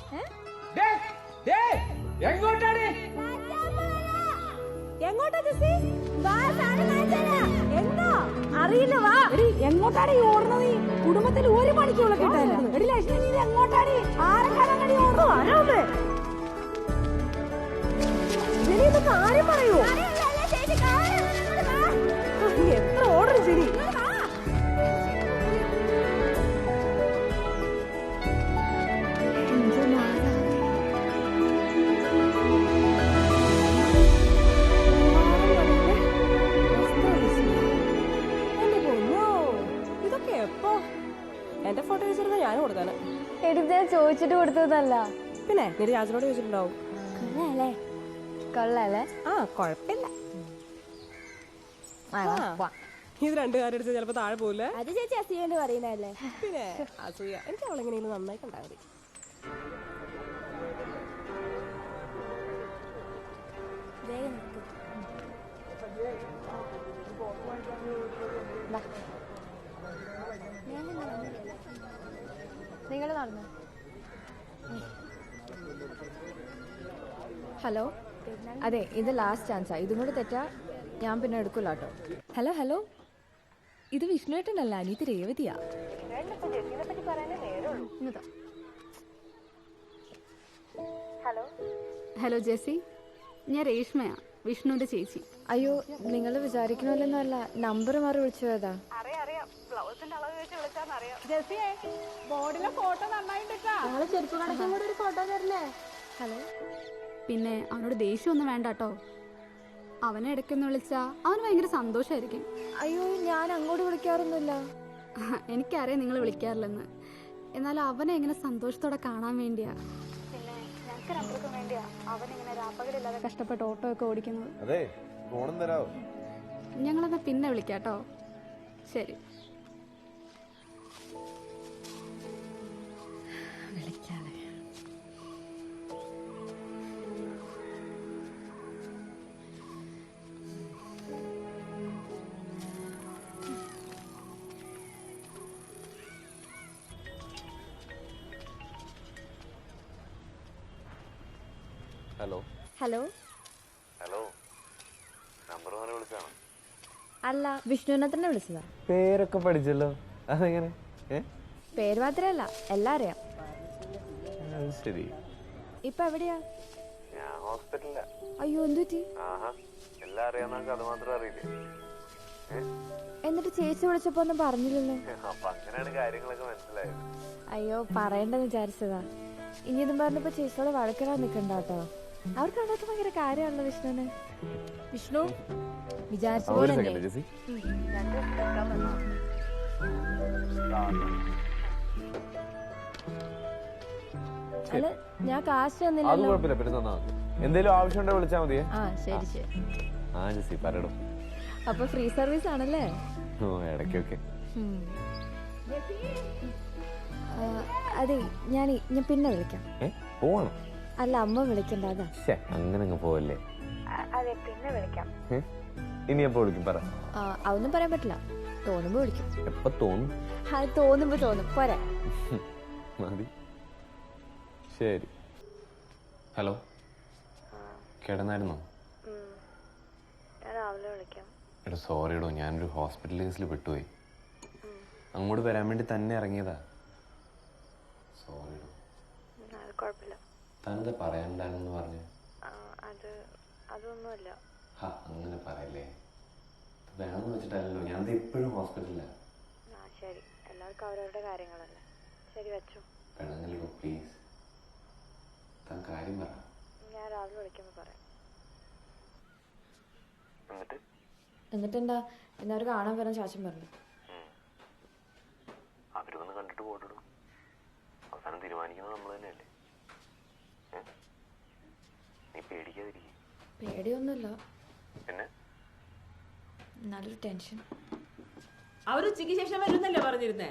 എങ്ങോട്ടാ ജെസ്സി? വാ സാധനം കാണിച്ചരാ. എന്താ അറിയില്ല, വാ. എങ്ങോട്ടാണ് ഈ ഓടുന്നത്? കുടുംബത്തിൽ ഒരു പണിക്കുള്ള കേട്ടല്ല. എടി ലക്ഷ്മി, നീ എങ്ങോട്ടാണ്? ആരക്കാരങ്ങടി ഓടുന്നു? ആരാവുന്നേ? കാര്യം പറയൂ. എത്ര ഓർഡർ ശരി. ഇതൊക്കെ എപ്പോ? എന്റെ ഫോട്ടോ വെച്ചിരുന്ന ഞാൻ കൊടുക്കാന്. എടുത്ത് ഞാൻ ചോദിച്ചിട്ട് കൊടുത്തതല്ല. പിന്നെ നീ രാജനോട് ചോദിച്ചിട്ടുണ്ടാവും. കൊള്ളാല്ലേ? ആ, കൊഴപ്പില്ല. ഇത് രണ്ടു കാര്യം എടുത്ത് ചിലപ്പോ താഴെ പോവില്ലേ? അത് ചേച്ചി അസൂയണ്ട് പറയുന്നല്ലേ. പിന്നെ അസൂയ. എനിക്ക് അവളെങ്ങനെയും നന്നായി കണ്ടാൽ മതി. നിങ്ങൾ നടന്നു. ഹലോ, അതെ, ഇത് ലാസ്റ്റ് ചാൻസാ. ഇതും കൂടി തെറ്റാ ഞാൻ പിന്നെ എടുക്കില്ല കേട്ടോ. ഹലോ ഹലോ, ഇത് വിഷ്ണുവേട്ടനല്ല, അനീതി രേവതിയാ. ഹലോ ഹലോ ജെസ്സി, ഞാൻ രേഷ്മയാ, വിഷ്ണുവിന്റെ ചേച്ചി. അയ്യോ, നിങ്ങൾ വിചാരിക്കണമല്ലെന്നല്ല, നമ്പർ മാറി വിളിച്ചു പോയതാ. ഹലോ. പിന്നെ അവനോട് ദേഷ്യമൊന്നും വേണ്ട കേട്ടോ. അവനെ ഇടയ്ക്കൊന്ന് വിളിച്ചാ അവന് ഭയങ്കര സന്തോഷമായിരിക്കും. അയ്യോ, ഞാൻ അങ്ങോട്ട് വിളിക്കാറൊന്നുമില്ല. എനിക്കറിയാം നിങ്ങൾ വിളിക്കാറില്ലെന്ന്. എന്നാൽ അവനെ എങ്ങനെ സന്തോഷത്തോടെ കാണാൻ വേണ്ടിയാ. പിന്നെ ഞങ്ങൾക്ക് രണ്ടുപേർക്കും വേണ്ടിയാ അവനിങ്ങനെ രാപ്പകലില്ലാതെ കഷ്ടപ്പെട്ട് ഓട്ടോ ഒക്കെ ഓടിക്കുന്നത്. അതെ, ഫോണും തരാവോ? ഞങ്ങളെന്നാ പിന്നെ വിളിക്കാട്ടോ. ശരി. ഹലോ ഹലോ ഹലോ, നമ്പർ മാറി വിളിച്ചാണോ? അല്ല, വിഷ്ണുവിനെ തന്നെ വിളിച്ചതാ. പേരൊക്കെ പഠിച്ചല്ലോ, അതെങ്ങനെ? പേര് മാത്രല്ല, എല്ലാം അറിയാം. ശരി. ഇപ്പൊ എവിടെയാ? ഞാൻ ഹോസ്പിറ്റലിലാ. അയ്യോ, എന്തുപറ്റി? എല്ലാം അറിയാവുന്ന അത് മാത്രം അറിയില്ലേ? എന്നിട്ട് ചേച്ചി വിളിച്ചപ്പോ ഒന്നും പറഞ്ഞില്ലല്ലോ. അപ്പൊ അങ്ങനെയാണ് കാര്യങ്ങളൊക്കെ മനസ്സിലായത്. അയ്യോ, പറയണ്ടെന്ന് വിചാരിച്ചതാ. ഇനി ഇതും പറഞ്ഞപ്പോ ചേച്ചിയോട് വഴക്കിടാൻ നിക്കണ്ട കേട്ടോ. അവർക്ക് അതൊക്കെ ഭയങ്കര കാര്യമാണല്ലോ വിഷ്ണുവിന്. വിഷ്ണു വിചാരിച്ച പോലെ ശരി. ഞാൻ കാശ് അത് തന്നില്ലല്ലോ. കുഴപ്പമില്ല, പിന്നെ തന്നാ മതി. എന്തേലും ആവശ്യമുണ്ടോ വിളിച്ചാ മതിയേ. ആ ശരി ശരി. ആ ജെസ്സി പറയടോ. അപ്പൊ ഫ്രീ സർവീസ് ആണല്ലേ? ഓ ഇടയ്ക്കൊക്കെ. അതെ ഞാൻ പിന്നെ വിളിക്കാം. പോവാണോ? അല്ല അമ്മ വിളിക്കണ്ട അതാ. അങ്ങനെ അങ്ങ് പോവല്ലേ. അതെ പിന്നെ വിളിക്കാം. ഇനി എപ്പോ വിളിക്കും പറ. അതൊന്നും പറയാൻ പറ്റില്ല, തോന്നുമ്പോ വിളിക്കും. എപ്പോ തോന്നും? തോന്നുമ്പോ തോന്നും. പോരെ. മതി. ശരി. ഹലോ, കിടന്നായിരുന്നോ? രാവിലെ വിളിക്കാം. എടാ സോറി ഇടോ, ഞാനൊരു ഹോസ്പിറ്റൽ കേസിൽ പെട്ടുപോയി. അങ്ങോട്ട് വരാൻ വേണ്ടി തന്നെ ഇറങ്ങിയതാ. സോറി ഇടോ. കുഴപ്പമില്ല. താനെന്താ പറയാനുണ്ടായിരുന്നു പറഞ്ഞു? അതൊന്നുമല്ല. അങ്ങനെ പറയല്ലേ, വേണമെന്ന് വെച്ചിട്ടല്ലോ. ഞാൻ ഇപ്പോഴും ഹോസ്പിറ്റലിലാണ്. ശരി, എല്ലാവർക്കും അവരവരുടെ കാര്യങ്ങളല്ലേ. ശരി വെച്ചോ. പെണ്ണല്ലോ പ്ലീസ്, താൻ കാര്യം പറ. ഞാൻ രാവിലെ വിളിക്കുമ്പോ പറയാം. എന്നിട്ടെന്താ എന്നവർ കാണാൻ വരാൻ ശാശം പറഞ്ഞു? അവരൊന്ന് കണ്ടിട്ട് പോയിടും. അവസാനം തീരുമാനിക്കുന്നത് നമ്മൾ തന്നെയല്ലേ. നീ പേടിക്കാതിരിക്കും. പേടിയൊന്നുമില്ല, പിന്നെ നല്ലൊരു ടെൻഷൻ. അവരുച്ചയ്ക്ക് ശേഷം വരുന്നല്ലേ പറഞ്ഞിരുന്നേ?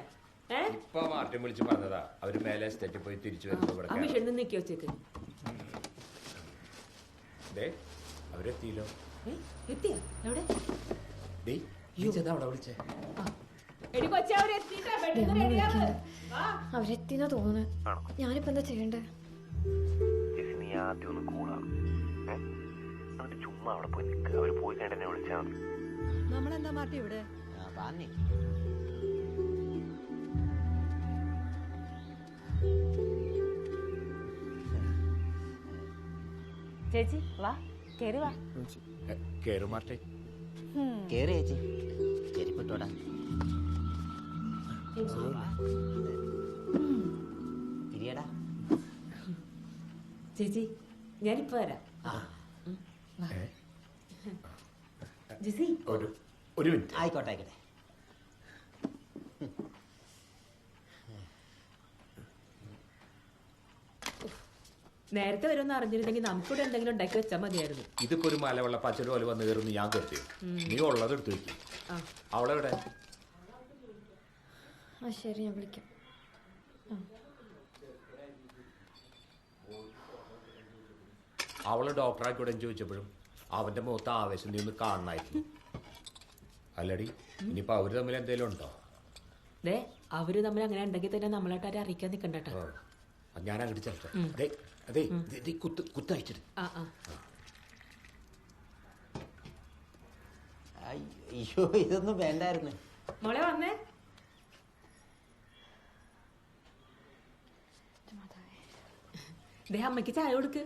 ഇപ്പൊ മാർട്ടിൻ വിളിച്ച് പറഞ്ഞതാ, അവര് മേലെ സ്റ്റേറ്റിൽ പോയി തിരിച്ചു വരുമ്പോ ആ മിഷൻ നിക്കോ ഉച്ചക്ക്. അവരെത്തിയില്ലോ. എത്തിയാ? എവിടെ? അവിടെ വിളിച്ചേ. എടി കൊച്ചേ, അവരെത്തിട്ടാ പെട്ടെന്ന് റെഡിയാവ്. അവരെത്തിന്നാ തോന്നുന്നു. ഞാനിപ്പോ എന്താ ചെയ്യണ്ടേ? നീ ആദ്യം ഒന്ന് കൂടാം, എന്നിട്ട് ചുമ്മാ അവിടെ പോയി നിൽക്കുക. അവര് പോയി കണ്ടെന്നെ വിളിച്ചാൽ മതി. നമ്മളെന്താ മാറ്റി ഇവിടെ? ചേച്ചി വാ, കേറി വാ. കേറു മാർട്ടെ. കേറി ചേച്ചി, ചെരിപ്പിട്ടോടാ. ചേച്ചി ഞാനിപ്പോ വരാം. ജിസി ഒരു മിനിറ്റ്. ആയിക്കോട്ടെ ആയിക്കോട്ടെ. നേരത്തെ വരുമെന്ന് അറിഞ്ഞിരുന്നെങ്കിൽ നമുക്കിവിടെ എന്തെങ്കിലും ഉണ്ടാക്കി വെച്ചാൽ മതിയായിരുന്നു. ഇതിപ്പോ ഒരു മലവെള്ള പച്ചടി പോലെ വന്ന് കയറുന്നു ഞാൻ കരുതി. നീ ഉള്ളത് എടുത്തു വെക്കും. അവളെവിടെ? ശരി ഞാൻ വിളിക്കാം. അവള് ഡോക്ടറായിക്കൂടെ ചോദിച്ചപ്പോഴും അവന്റെ മുഖത്ത് ആവേശം നീ ഒന്ന് കാണണമായിരുന്നു. അല്ലടി, ഇനിയിപ്പോ അവര് തമ്മിൽ എന്തേലും ഉണ്ടോ? അവര് തമ്മിൽ അങ്ങനെ ഉണ്ടെങ്കിൽ തന്നെ നമ്മളായിട്ട് അറിയിക്കാൻ നിൽക്കണ്ടോ. ഞാൻ അങ്ങോട്ട് ചേർത്തെ. അതെ കുത്തയച്ചിട്ട്. അയ്യോ ഇതൊന്നും വേണ്ടായിരുന്നു. മോളെ വന്നേ. അമ്മയ്ക്ക് ചായ കൊടുക്ക്.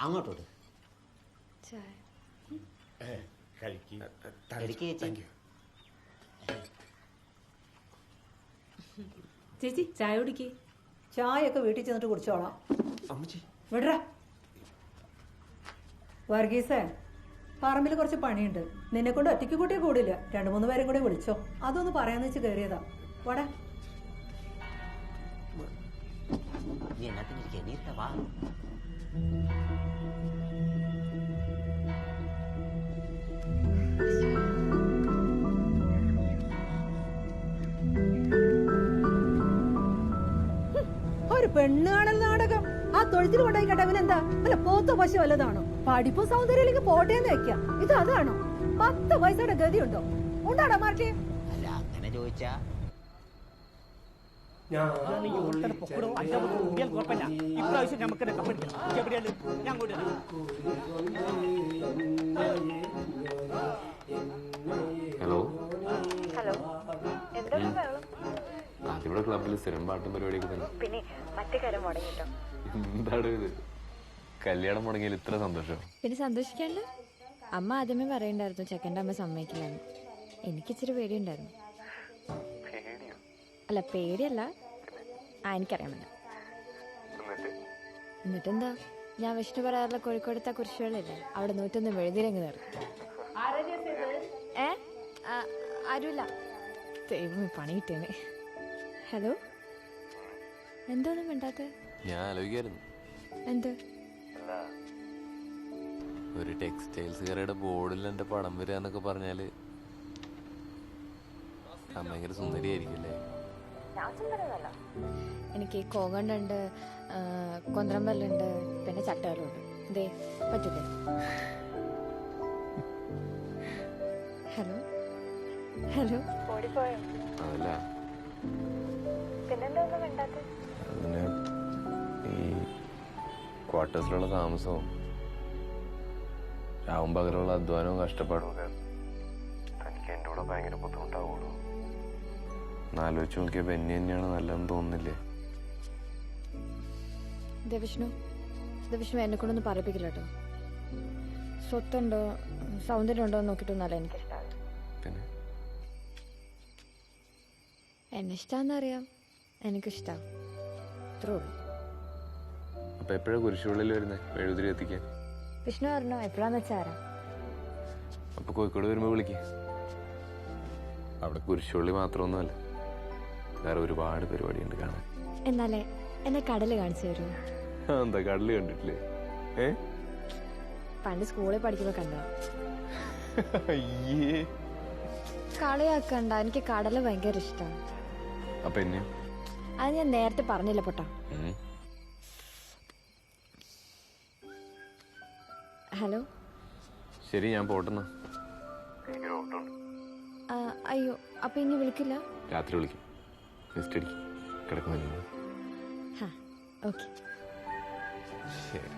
അങ്ങോട്ടോട്ട് ചേച്ചി ചായ കുടിക്ക്. ചായയൊക്കെ വീട്ടിൽ ചെന്നിട്ട് കുടിച്ചോളാം. വിടറ വർഗീസേ, പറമ്പിൽ കുറച്ച് പണിയുണ്ട്. നിന്നെ കൊണ്ട് ഒറ്റയ്ക്ക് കൂട്ടിയെ കൂടില്ല, 2-3 പേരും കൂടെ വിളിച്ചോ. അതൊന്ന് പറയാന്ന് വെച്ച് കയറിയതാ. വാടാ. ഒരു പെണ്ണ് കാണൽ നാടകം ആ തൊഴുത്തിൽ കൊണ്ടായി കേട്ടവനെന്താ? അല്ല പോത്തോ പശു വല്ലതാണോ? പഠിപ്പോ സൗന്ദര്യത്തിലേക്ക് പോട്ടേന്ന് വെക്കാം. ഇത് അതാണോ? 10 പൈസയുടെ ഗതിയുണ്ടോ? ഉണ്ടാടാ മാർട്ടി? അല്ല അങ്ങനെ ചോദിച്ചാ ഇപ്രാവശ്യം നമുക്ക് ഹലോ ഹലോ, എന്താ അതിവിടെ ക്ലബിൽ സ്ഥിരം പാട്ടും പരിപാടിയൊക്കെ തന്നെ. പിന്നെ മറ്റേ കാര്യം മുടങ്ങിട്ടോ. എന്താണ് ഇത്, കല്യാണം മുടങ്ങിയാൽ ഇത്ര സന്തോഷം? പിന്നെ സന്തോഷിക്കാണ്ട്. അമ്മ ആദ്യമേ പറയണ്ടായിരുന്നു ചെക്കൻ്റെ അമ്മ സമ്മതിക്കില്ലാന്ന്. എനിക്കിച്ചിരി പേടിയുണ്ടായിരുന്നു. അല്ല പേടിയല്ല, എനിക്കറിയാൻ പറ്റില്ല. എന്നിട്ടെന്താ, ഞാൻ വിഷ്ണു പറയാറുള്ള കോഴിക്കോടത്തെ കുരിശുകളില്ലേ, അവിടെ 101 മെഴുതിരങ്ങ് നേറി. ആരുമില്ല. ദൈവമേ പണി കിട്ടിയാണ്. ഹലോ എന്തോന്നും വേണ്ടാത്ത? ഞാൻ ആലോചിക്കായിരുന്നു, എന്ത്? ഒരു ടെക്സ്റ്റൈൽസ് കടയുടെ ബോർഡിൽ എൻ്റെ പടം വരിക എന്നൊക്കെ പറഞ്ഞാല് ഭയങ്കര സുന്ദരിയായിരിക്കില്ലേ? എനിക്ക് കോകണ്ടുണ്ട്, കൊന്ത്രമ്പല്ലുണ്ട്, പിന്നെ ചട്ടകളുണ്ട്. ഇതേ പറ്റൂലേ? ഹലോ ഹലോ അതല്ല, പിന്നെന്തോന്നും വേണ്ടാത്ത? അതിന് ഈ ക്വാർട്ടേഴ്സിലുള്ള താമസവും രാവും പകലുള്ള അധ്വാനവും കഷ്ടപ്പാടും ഒക്കെ തനിക്ക് എൻ്റെ കൂടെ ഭയങ്കര ബുദ്ധിമുട്ടാവുള്ളൂ. എന്നാലോചിച്ച് നോക്കിയ ബെന്നി തന്നെയാണ് നല്ലതെന്ന് തോന്നുന്നില്ലേ? വിഷ്ണു എന്നെ കൊണ്ടൊന്നും പറയിപ്പിക്കില്ല കേട്ടോ. സ്വത്തുണ്ടോ സൗന്ദര്യം ഉണ്ടോ എന്ന് നോക്കിയിട്ടൊന്നല്ല എനിക്കിഷ്ടം. പിന്നെ എന്നെ ഇഷ്ടമാണെന്നറിയാം, എനിക്കിഷ്ടം. അത്രേ ഉള്ളൂ. അപ്പൊ എപ്പോഴാണ് കുരിശുള്ളിൽ വരുന്നത് മെഴുകുതിരി എത്തിക്കാൻ? വിഷ്ണു പറഞ്ഞോ എപ്പോഴാന്ന് വെച്ചാരാ? അപ്പൊ കോഴിക്കോട് വരുമ്പോ വിളിക്ക്. അവിടെ കുരിശുള്ളി മാത്രമൊന്നുമല്ല, വേറെ ഒരുപാട് പരിപാടിയുണ്ട് കാണാൻ. എന്നാലേ എന്നെ കടല് കാണിച്ചു തരുമോ? എന്താ കടല് കണ്ടിട്ടില്ലേ? പണ്ട് സ്കൂളിൽ പഠിക്കുമ്പോ കണ്ടോ? അയ്യേ, കളിയാക്കണ്ട, എനിക്ക് കടല് ഭയങ്കര ഇഷ്ടമാണ്. അപ്പൊ എന്നെ അത് ഞാൻ നേരത്തെ പറഞ്ഞില്ല പൊട്ടാ. ഹലോ. ശരി, ഞാൻ പോട്ടെന്നാ. അയ്യോ, അപ്പൊ ഇനി വിളിക്കില്ല? രാത്രി വിളിക്കും. നെക്സ്റ്റ് അടിക്കും കിടക്കുന്നതിന്. ഓക്കെ, ശരി,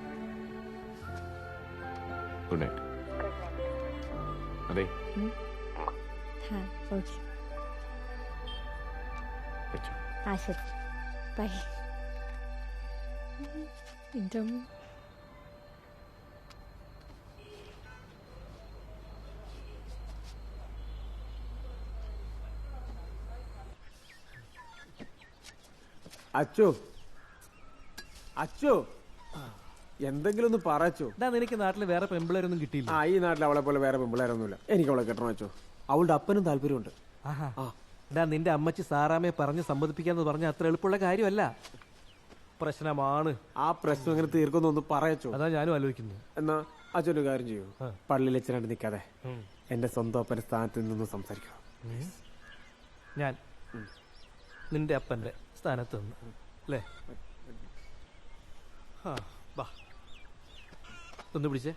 ഗുഡ് നൈറ്റ്. അതെ, ഓക്കെ. ശരി, ബൈ. അച്ചോ അച്ചോ, എന്തെങ്കിലും ഒന്ന് പറച്ചോ. നിനക്ക് നാട്ടിൽ വേറെ പെമ്പിളേരൊന്നും കിട്ടിയില്ല? ആ, ഈ നാട്ടിൽ അവളെ പോലെ വേറെ പെമ്പിളേരൊന്നുമില്ല. എനിക്ക് അവളെ കെട്ടണം അച്ചോ. അവളുടെ അപ്പനും താല്പര്യമുണ്ട്. നിന്റെ അമ്മച്ചി സാറാമ്മയെ പറഞ്ഞ് സമ്മതിപ്പിക്കാന്ന് പറഞ്ഞ അത്ര എളുപ്പമുള്ള കാര്യമല്ല, പ്രശ്നമാണ്. ആ പ്രശ്നം എങ്ങനെ തീർക്കുന്നൊന്ന് പറയച്ചോ. അതാ ഞാനും ആലോചിക്കുന്നു. എന്നാ അച്ഛനൊരു കാര്യം ചെയ്യൂ, പള്ളിയിൽ അച്ഛനായിട്ട് നിൽക്കാതെ എന്റെ സ്വന്തം അപ്പന്റെ സ്ഥാനത്ത് നിന്ന് സംസാരിക്കണം. ഞാൻ നിന്റെ അപ്പന്റെ സ്ഥാനത്ത് നിന്ന് അല്ലേ? ഒന്ന് പിടിച്ചേ.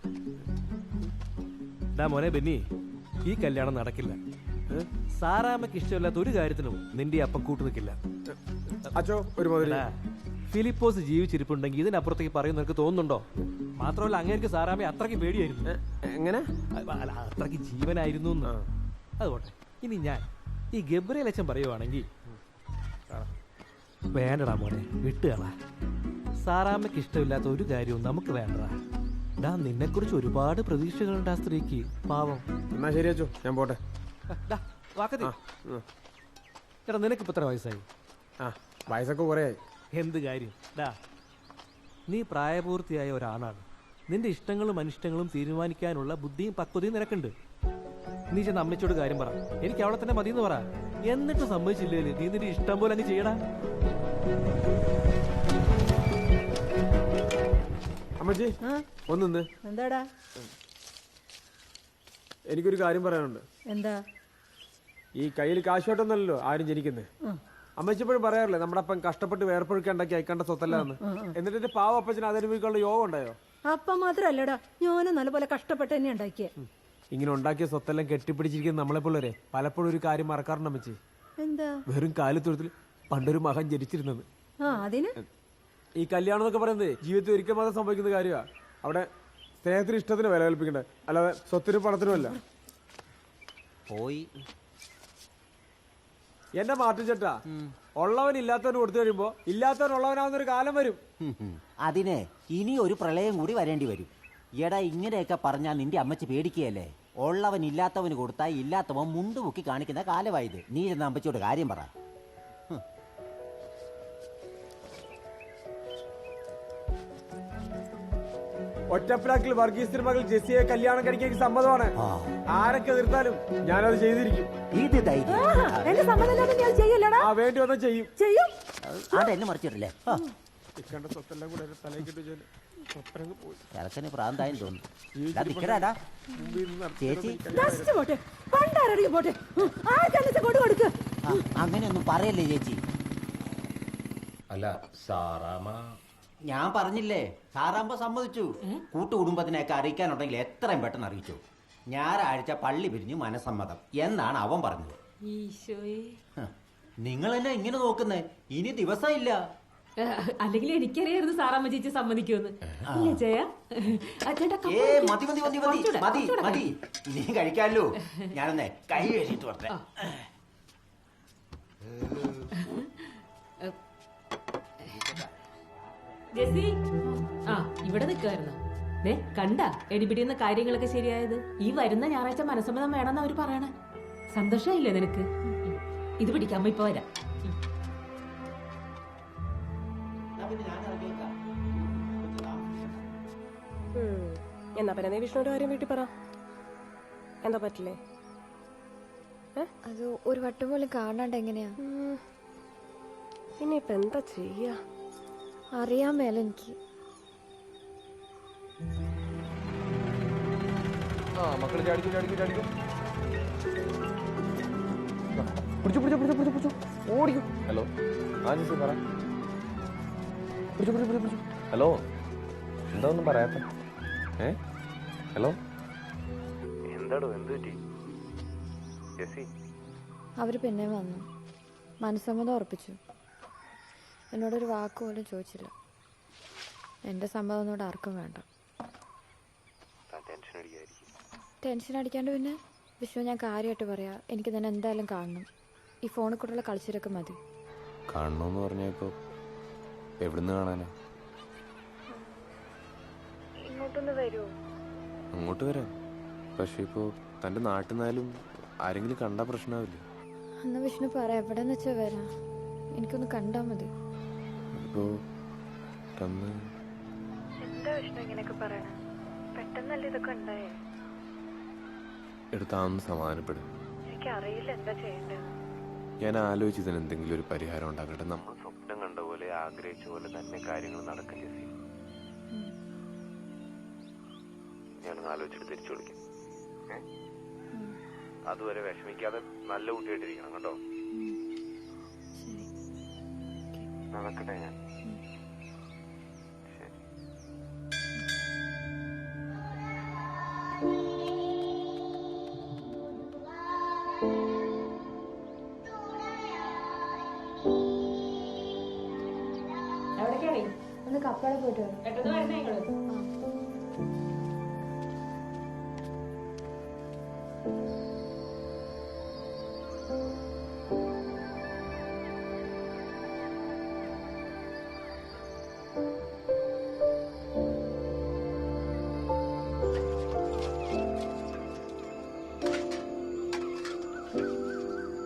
മോനെ ബെന്നി, ഈ കല്യാണം നടക്കില്ല. സാറാമ്മക്ക് ഇഷ്ടമില്ലാത്ത ഒരു കാര്യത്തിനും നിന്റെ അപ്പം കൂട്ടു നിൽക്കില്ല. ഫിലിപ്പോസ് ജീവിച്ചിരിപ്പുണ്ടെങ്കിൽ ഇതിനപ്പുറത്തേക്ക് പറയുന്ന നിനക്ക് തോന്നുന്നുണ്ടോ? മാത്രമല്ല, അങ്ങേർക്ക് സാറാമ്മയെ അത്രയ്ക്ക് പേടിയായിരുന്നു. എങ്ങനെ? അത്രയ്ക്ക് ജീവനായിരുന്നു. അതുപോട്ടെ, ഇനി ഞാൻ ഈ ഗബ്രിയേൽ അച്ഛൻ പറയുവാണെങ്കിൽ വേണ്ടടാ മോനെ, വിട്ടുകളാ. സാറാമ്മയ്ക്ക് ഇഷ്ടമില്ലാത്ത ഒരു കാര്യവും നമുക്ക് വേണ്ടടാ. നിന്നെ കുറിച്ച് ഒരുപാട് പ്രതീക്ഷകളുണ്ട് ആ സ്ത്രീക്ക്, പാവം. എന്നാ ശരി അച്ചോ, ഞാൻ പോട്ടെ. ചേട്ടാ, നിനക്കിപ്പോ എത്ര വയസ്സായി? വയസ്സൊക്കെ കുറേ. എന്ത് കാര്യം? നീ പ്രായപൂർത്തിയായ ഒരാണാണ്. നിന്റെ ഇഷ്ടങ്ങളും അനിഷ്ടങ്ങളും തീരുമാനിക്കാനുള്ള ബുദ്ധിയും പക്വതയും നിനക്കുണ്ട്. നീ ചെന്ന് അമ്മച്ചോട് കാര്യം പറ, എനിക്ക് അവളെ തന്നെ മതിയെന്ന് പറ. എന്നിട്ട് സമ്മതിച്ചില്ലേ നീ നിന്റെ ഇഷ്ടം പോലെ അങ്ങ് ചെയ്യടാ. അമ്മച്ചി ഒന്ന് എന്താടാ? എനിക്കൊരു കാര്യം പറയാനുണ്ട്. എന്താ? ഈ കയ്യിൽ കാശോട്ടൊന്നല്ലോ ആരും ജനിക്കുന്നത്. അമ്മച്ചിപ്പോഴും പറയാറില്ലേ നമ്മുടെ അപ്പം കഷ്ടപ്പെട്ട് വേർപ്പൊഴുക്കി ഉണ്ടാക്കി അയക്കേണ്ട സ്വത്തല്ലാന്ന്. എന്നിട്ട് എന്റെ പാവ അപ്പച്ചന് അതനുഭവിക്കാനുള്ള യോഗം ഉണ്ടായോ? അപ്പം മാത്രല്ലടാ, ഞാനും നല്ലപോലെ കഷ്ടപ്പെട്ട് തന്നെ ഉണ്ടാക്കിയ. ഇങ്ങനെ ഉണ്ടാക്കിയ സ്വത്തെല്ലാം കെട്ടിപ്പിടിച്ചിരിക്കുന്ന നമ്മളെ പിള്ളേരെ പലപ്പോഴും ഒരു കാര്യം മറക്കാറുണ്ട് അമ്മച്ചി. എന്താ? വെറും കാലിത്തൊഴുത്തിൽ പണ്ടൊരു മകൻ ജനിച്ചിരുന്നത്. അതിന് ഈ കല്യാണം എന്നൊക്കെ പറയുന്നത് ജീവിതത്തിൽ ഒരിക്കൽ മാത്രം സംഭവിക്കുന്ന കാര്യമാണ്. അവിടെ സ്നേഹത്തിന് ഇഷ്ടത്തിന് വില കൽപ്പിക്കണ്ടേ, അല്ലാതെ സ്വത്തിനും പണത്തിനും അല്ല. പോയി എന്റെ മാറ്റുചേട്ടാ, ഉള്ളവൻ ഇല്ലാത്തവന് കൊടുത്തു കഴിയുമ്പോ ഇല്ലാത്തവൻ ഉള്ളവനാവുന്ന ഒരു കാലം വരും. അതിന് ഇനി ഒരു പ്രളയം കൂടി വരേണ്ടി വരും. എടാ, ഇങ്ങനെയൊക്കെ പറഞ്ഞാൽ നിന്റെ അമ്മച്ചി പേടിക്കുകയല്ലേ? ഉള്ളവൻ ഇല്ലാത്തവന് കൊടുത്താൽ ഇല്ലാത്തവൻ മുണ്ടുമുക്കി കാണിക്കുന്ന കാലമായത്. നീ എന്ന അമ്മച്ചിയോട് കാര്യം പറ. ഒറ്റപ്പിലാക്കിൽ വർഗീസിന്റെ മകൾ ജെസ്സിയെ കല്യാണം കഴിക്കാൻ സമ്മതമാണ്. ആരൊക്കെ എതിർത്താലും ഞാനത് ചെയ്തിരിക്കും. ഇത് ധൈര്യം. എന്റെ സമ്മതം ഞാൻ ചെയ്യല്ലടാ. ആ വേണ്ടി വന്നാൽ ചെയ്യും. ചെയ്യും. അതെന്നെ മറിച്ചിട്ടില്ലേ? ഇക്കണ്ട സ്വത്തെല്ലാം കൂടെ തലയിൽ കിട്ടും. ചെറുക്കന് പ്രാന്തായെന്ന് തോന്നുന്നു. ചേച്ചി പോട്ടെ പണ്ടാരടിക്ക് പോട്ടെ. കൊടുക്ക്. അങ്ങനെയൊന്നും പറയല്ലേ ചേച്ചി. അല്ല സാറാമ്മ, ഞാൻ പറഞ്ഞില്ലേ സാറാമ്പ സമ്മതിച്ചു. കൂട്ടുകുടുംബത്തിനെയൊക്കെ അറിയിക്കാനുണ്ടെങ്കിൽ എത്രയും പെട്ടെന്ന് അറിയിച്ചു. ഞായറാഴ്ച പള്ളി പിരിഞ്ഞു മനസ്സമ്മതം എന്നാണ് അവൻ പറഞ്ഞത്. നിങ്ങൾ എന്നെ ഇങ്ങനെ നോക്കുന്നേ? ഇനി ദിവസമില്ല. അല്ലെങ്കിൽ എനിക്കറിയായിരുന്നു സാറാമ്മ ചേച്ചി സമ്മതിക്കുമെന്ന്. മതി മതി മതി മതി മതി മതി. ഇനി കഴിക്കാമല്ലോ. ഞാനെന്നേ കൈ കഴിച്ചിട്ട് വരട്ടെ. ജെസ്സി, ആ ഇവിടെ നിൽക്കുമായിരുന്നു. കണ്ട എടിപിടിയുന്ന കാര്യങ്ങളൊക്കെ ശരിയായത്. ഈ വരുന്ന ഞായറാഴ്ച മനസ്സമ്മതം വേണമെന്ന് അവര് പറയണേ. സന്തോഷമായില്ലേ നിനക്ക്? ഇത് പിടിക്കാം, അമ്മ ഇപ്പൊ വരാം. എന്നാ പിന്നെ വിഷ്ണുവിന്റെ കാര്യം വീട്ടിൽ പറ. എന്താ പറ്റില്ലേ? അത് ഒരു വട്ടം പോലും കാണാണ്ട് എങ്ങനെയാ? ഇനിയിപ്പൊ എന്താ ചെയ്യാ? അറിയാൻ മേല എനിക്ക്. മക്കള് ചാടിക്കും ചാടിക്കും ചാടിക്കും. ഓടിക്കും. ഹലോ പറ. ഹലോ എന്താ ഒന്നും പറയാത്ത? ഹലോ എന്താടോ എന്ത് പറ്റി? അവര് പിന്നെ വന്നു, മനസ്സമ്മതം ഉറപ്പിച്ചു. എന്നോടൊരു വാക്ക് പോലും ചോദിച്ചില്ല. എന്റെ സമ്മതം ഒന്നോട് ആർക്കും വേണ്ട. ടെൻഷൻ അടിക്കാണ്ട് പിന്നെ വിഷ്ണു, ഞാൻ കാര്യമായിട്ട് പറയാ, എനിക്ക് തന്നെ എന്തായാലും കാണണം. ഈ ഫോണിൽ കൂടെയുള്ള കളിച്ചിരൊക്കെ മതി. കാണണമെന്ന് പറഞ്ഞപ്പോ എവിടുന്ന് കാണാനാ? ഇങ്ങോട്ടൊന്ന് വരുമോ? അങ്ങോട്ട് വരാം. പക്ഷെ ഇപ്പോ തന്റെ നാട്ടിൽ നിന്നാലും ആരെങ്കിലും കണ്ടാ പ്രശ്നമാവില്ലേ? എന്നാ വിഷ്ണു പറ, എവിടെന്ന് വെച്ചാ വരാം. എനിക്കൊന്ന് കണ്ടാ മതി. എന്താ വിഷ്ണു ഇങ്ങനെയൊക്കെ പറയണ? പെട്ടെന്നല്ലേ ഇതൊക്കെ ഉണ്ടായേ. എടുത്താന്ന് സമാധാനപ്പെടും. എനിക്കറിയില്ല എന്താ ചെയ്യേണ്ടത്. ഞാൻ ആലോചിച്ചതിന് എന്തെങ്കിലും ഒരു പരിഹാരം ഉണ്ടാക്കട്ടെ. നമ്മൾ സ്വപ്നം കണ്ട പോലെ ആഗ്രഹിച്ച പോലെ തന്നെ കാര്യങ്ങൾ നടക്കും. ജെസ്സി, ഞാനൊന്ന് ആലോചിച്ചിട്ട് തിരിച്ചു വിളിക്കാം. അതുവരെ വിഷമിക്കാതെ നല്ല കുട്ടിയായിട്ടിരിക്കണം കേട്ടോ. നടക്കട്ടെ ഞാൻ. ഒന്ന് കപ്പട പോയിട്ട് വരും.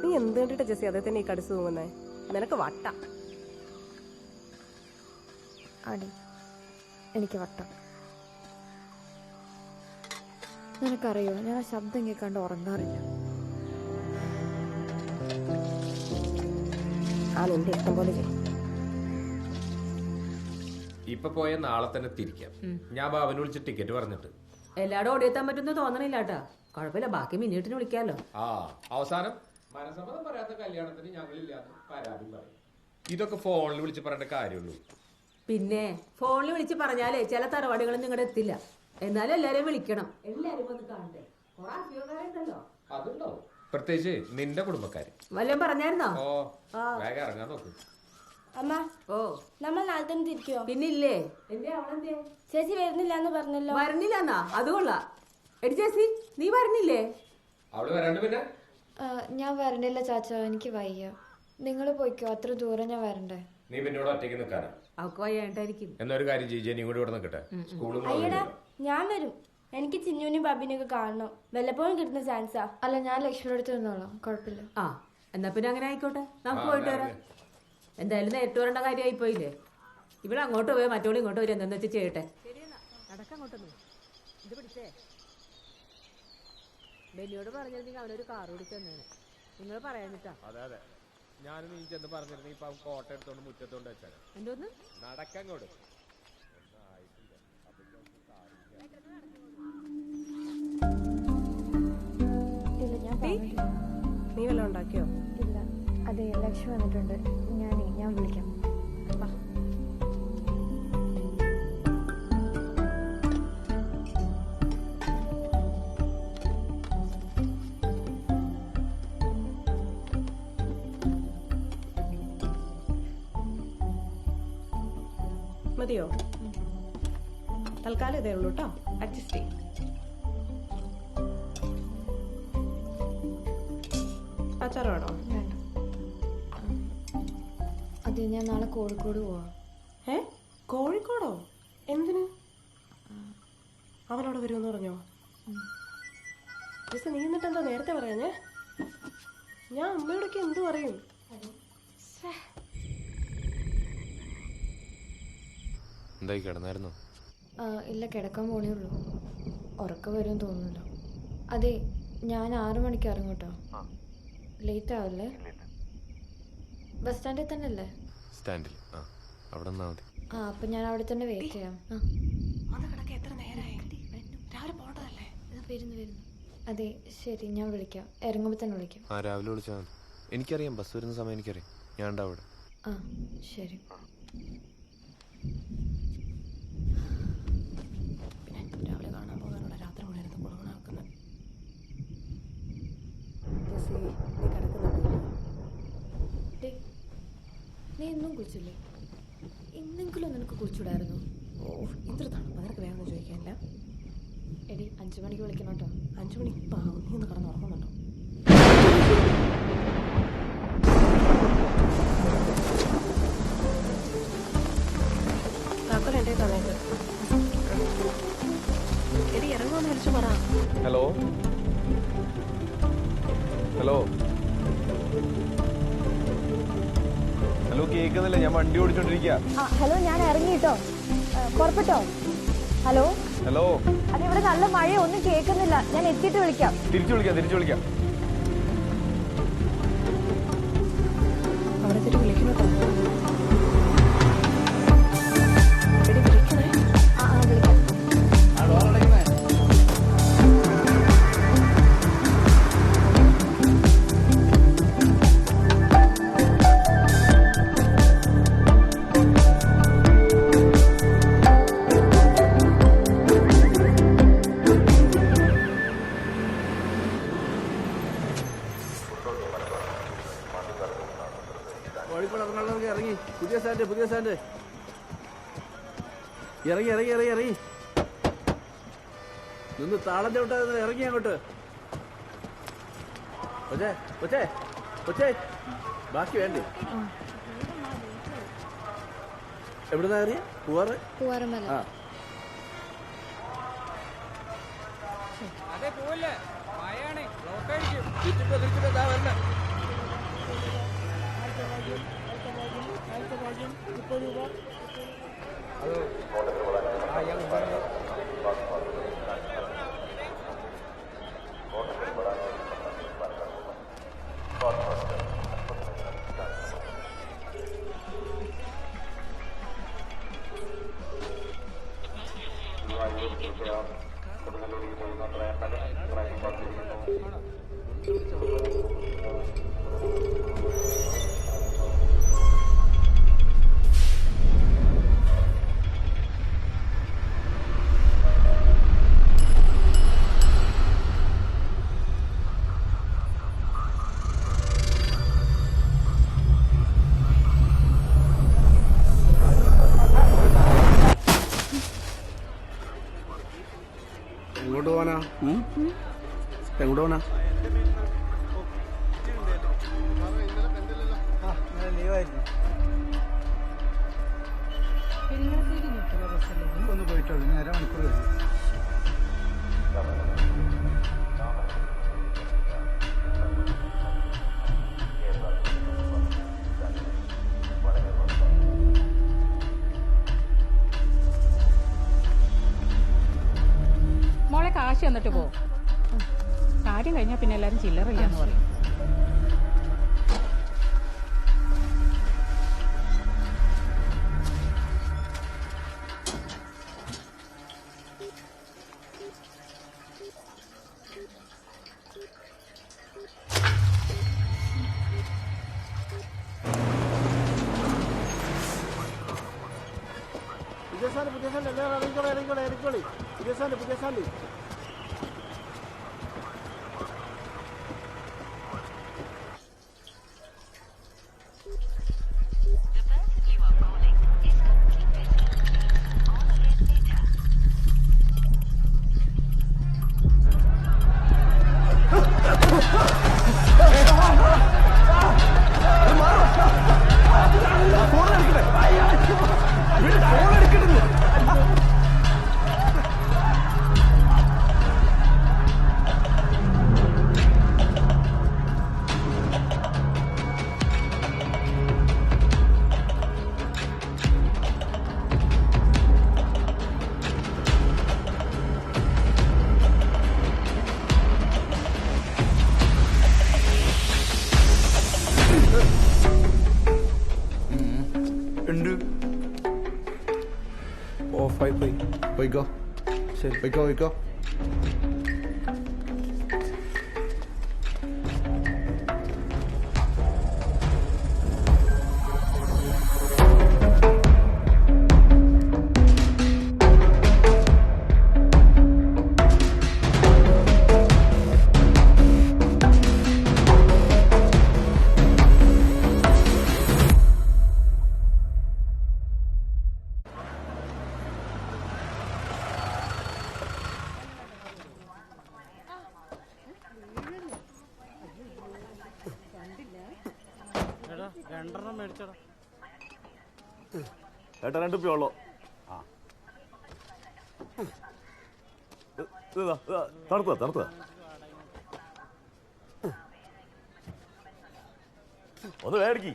നീ എന്ത് കണ്ടിട്ട് ജെസ്സി അതേ തന്നെ ഈ കടിച്ചു തൂങ്ങുന്നേ? നിനക്ക് വട്ട. അടി എനിക്ക് വട്ടം. നിനക്കറിയോ, ഞാൻ ആ ശബ്ദം കേൾക്കാണ്ട് ഉറങ്ങാറില്ല. ആ നിന്റെ ഇഷ്ടം പോലെ ചെയ്യും. ഇപ്പൊ പോയ നാളെ തന്നെ തിരിക്കാം. ഞാൻ ബാബുനെ വിളിച്ച് ടിക്കറ്റ് പറഞ്ഞിട്ട്. എല്ലാടും ഓടിയെത്താൻ പറ്റുന്ന തോന്നണില്ല കേട്ടാ. കുഴപ്പമില്ല, ബാക്കി മിന്നിട്ടിന് വിളിക്കാലോ. ആ അവസാനം മനസ്സമ്മതം പറയാത്ത കല്യാണത്തിന് ഞങ്ങളില്ലാന്ന് പരാതി പറയും. ഇതൊക്കെ ഫോണിൽ വിളിച്ച് പറയേണ്ട കാര്യമുള്ളൂ. പിന്നെ ഫോണിൽ വിളിച്ച് പറഞ്ഞാലേ ചില തറവാടികളും നിങ്ങളുടെ എത്തില്ല. എന്നാലും എല്ലാരെയും വിളിക്കണം. എല്ലാരും വന്ന് കാണണ്ടേ? കുറെ അസുഖക്കാരുണ്ടല്ലോ. അതുണ്ടോ? പ്രത്യേകിച്ച് നിന്റെ കുടുംബക്കാര് വല്ലതും പറഞ്ഞായിരുന്നോ? ഓ വേഗം ഇറങ്ങാൻ നോക്ക്. അമ്മ, ഓ നമ്മൾ നാളെ തന്നെ തിരിക്കുവോ? പിന്നില്ലേ. എന്തേ അവളെന്തേ? ചേച്ചി വരുന്നില്ലാന്ന് പറഞ്ഞല്ലോ. വരുന്നില്ലെന്നാ? അത് കൊള്ളാം. എടി ചേച്ചി, നീ വരുന്നില്ലേ? അവള് വരാണ്ട് പിന്നെ ഞാൻ വരണ്ടില്ല ചാച്ച, എനിക്ക് വയ്യ. നിങ്ങൾ പോയിക്കോ, അത്ര ദൂരം ഞാൻ വരണ്ടേ. നീ പിന്നോട് ഒറ്റയ്ക്ക് നിൽക്കാനാ? അവക്ക് വയ്യാണ്ടായിരിക്കും. എന്നൊരു കാര്യം ചെയ്യ, നീ കൂടെ ഇവിടെ നിൽക്കട്ടെ. സ്കൂളും അയ്യടാ, ഞാൻ വരും. എനിക്ക് ചിന്നുവിനും ബബിനെയൊക്കെ കാണണം. വല്ലപ്പോഴും കിട്ടുന്ന ചാൻസാ. അല്ല, ഞാൻ ലക്ഷ്മിയുടെ അടുത്ത് നിന്നോളാം, കുഴപ്പമില്ല. ആ എന്നാ പിന്നെ അങ്ങനെ ആയിക്കോട്ടെ, നമുക്ക് പോയിട്ട് വരാം. എന്തായാലും നേരിട്ട് വരേണ്ട കാര്യമായി പോയില്ലേ. ഇവിടെ അങ്ങോട്ട് പോയാൽ മറ്റോളും ഇങ്ങോട്ട് വരും. എന്താന്ന് വെച്ചാൽ ചെയ്യട്ടെ. നടക്കങ്ങോട്ടൊന്നും ഇത് പിടിച്ചേ. ബെന്നിയോട് പറഞ്ഞിരുന്നെങ്കിൽ അവനൊരു കാർ ഓടിച്ചു തന്നേനെ. നിങ്ങൾ പറയാനിട്ടാ. അതെ അതെ, ഞാനും നീ ചെന്ന് പറഞ്ഞിരുന്നെങ്കിൽ ഇപ്പൊ കോട്ട എടുത്തോണ്ട് മുറ്റത്തോണ്ട് വെച്ചാൽ എന്തോന്ന് നടക്കങ്ങോട്ട്. നീ വല്ലതും ഉണ്ടാക്കിയോ? ഇല്ല. അതെ, ലക്ഷ്മി വന്നിട്ടുണ്ട്. ഞാൻ വിളിക്കാം. മതിയോ? തൽക്കാലം ഇതേ ഉള്ളൂ കേട്ടോ, അഡ്ജസ്റ്റ് ചെയ്യും. അച്ചാറ് വേണോ? വേണ്ട. അതെ, ഞാൻ നാളെ കോഴിക്കോട് പോവാ. കോഴിക്കോടോ? എന്തിന്? അവനോട് വരുമെന്ന് പറഞ്ഞോ? ജസ്റ്റ് നീ എന്നിട്ട് എന്താ നേരത്തെ പറയാഞ്ഞേ? ഞാൻ അമ്മയോടൊക്കെ എന്തു പറയും? എന്തായി, കിടന്നായിരുന്നോ? ഇല്ല, കിടക്കാൻ പോണേ ഉള്ളൂ. ഉറക്കം വരുമെന്ന് തോന്നുന്നില്ല. അതെ, ഞാൻ 6 മണിക്ക് ഇറങ്ങും കേട്ടോ. ലേറ്റ് ആവല്ലേ? ബസ് സ്റ്റാൻഡിൽ തന്നെ അല്ലേ? സ്റ്റാൻഡിൽ. അവിടെ നിന്നാ മതി. അപ്പൊ ഞാൻ അവിടെ തന്നെ വെയിറ്റ് ചെയ്യാം. വരുന്നു. അതെ, ശരി, ഞാൻ വിളിക്കാം. ഇറങ്ങുമ്പോ തന്നെ വിളിക്കാം. രാവിലെ വിളിച്ചാൽ മതി. എനിക്കറിയാം, ബസ് വരുന്ന സമയം എനിക്കറിയാം. ഞാൻ ഉണ്ടാവും അവിടെ. ശരി. രാവിലെ കാണാൻ പോകാനുള്ള രാത്രി മുഴുവൻ കൊടുക്കണാക്കുന്നത്. നീ ഇന്നും കുളിച്ചില്ലേ? ഇന്നെങ്കിലും നിനക്ക് കുളിച്ചൂടായിരുന്നു? ഇത്ര തണുപ്പ് നിനക്ക് വേഗം ചോദിക്കാനില്ല. എടി, 5 മണിക്ക് വിളിക്കണം കേട്ടോ. 5 മണിക്ക് പാവം, നീ ഒന്ന് കിടന്ന് ഉറങ്ങുന്നുണ്ടോ? താക്കോൽ എൻ്റെ തന്നേക്ക്. എടി, ഇറങ്ങുമെന്ന് വിളിച്ചു പറ. ഹലോ ഹലോ ഹലോ, കേൾക്കുന്നില്ല? ഞാൻ വണ്ടി ഓടിച്ചോണ്ടിരിക്കുക. ഹലോ, ഞാൻ ഇറങ്ങിട്ടോ. പുറപ്പെട്ടോ? ഹലോ ഹലോ, അതിവിടെ നല്ല മഴ, ഒന്നും കേൾക്കുന്നില്ല. ഞാൻ എത്തിയിട്ട് വിളിക്കാം. തിരിച്ചു വിളിക്കാം. അവിടെ തിരി വിളിക്കുന്നു കേട്ടോ. ഇറങ്ങി. പുതിയ സ്റ്റാൻഡ്. ഇറങ്ങി. നിന്ന് താളം ചവിട്ടാ ഇറങ്ങി അങ്ങോട്ട്. ബാക്കി വേണ്ടേ? എവിടുന്നാ അറിയ? പൂവാറമ്മല. എങ്ങോട്ട് പോവാനാ? ഒന്ന് പോയിട്ടോ, 1.5 മണിക്കൂർ കഴിഞ്ഞു. തന്നിട്ട് പോ. കാര്യം കഴിഞ്ഞാൽ പിന്നെ എല്ലാരും ചില്ലറില്ല എന്ന് പറയും. പുതിയ സാലി ഇറങ്ങിക്കോളി. പുതിയ സാലി. പോയിക്കോ. ശരി, പോയിക്കോ. ഏട്ടാ 2 രൂപ ഉള്ളോ? തണുത്ത ഒന്ന് വേടിക്ക്.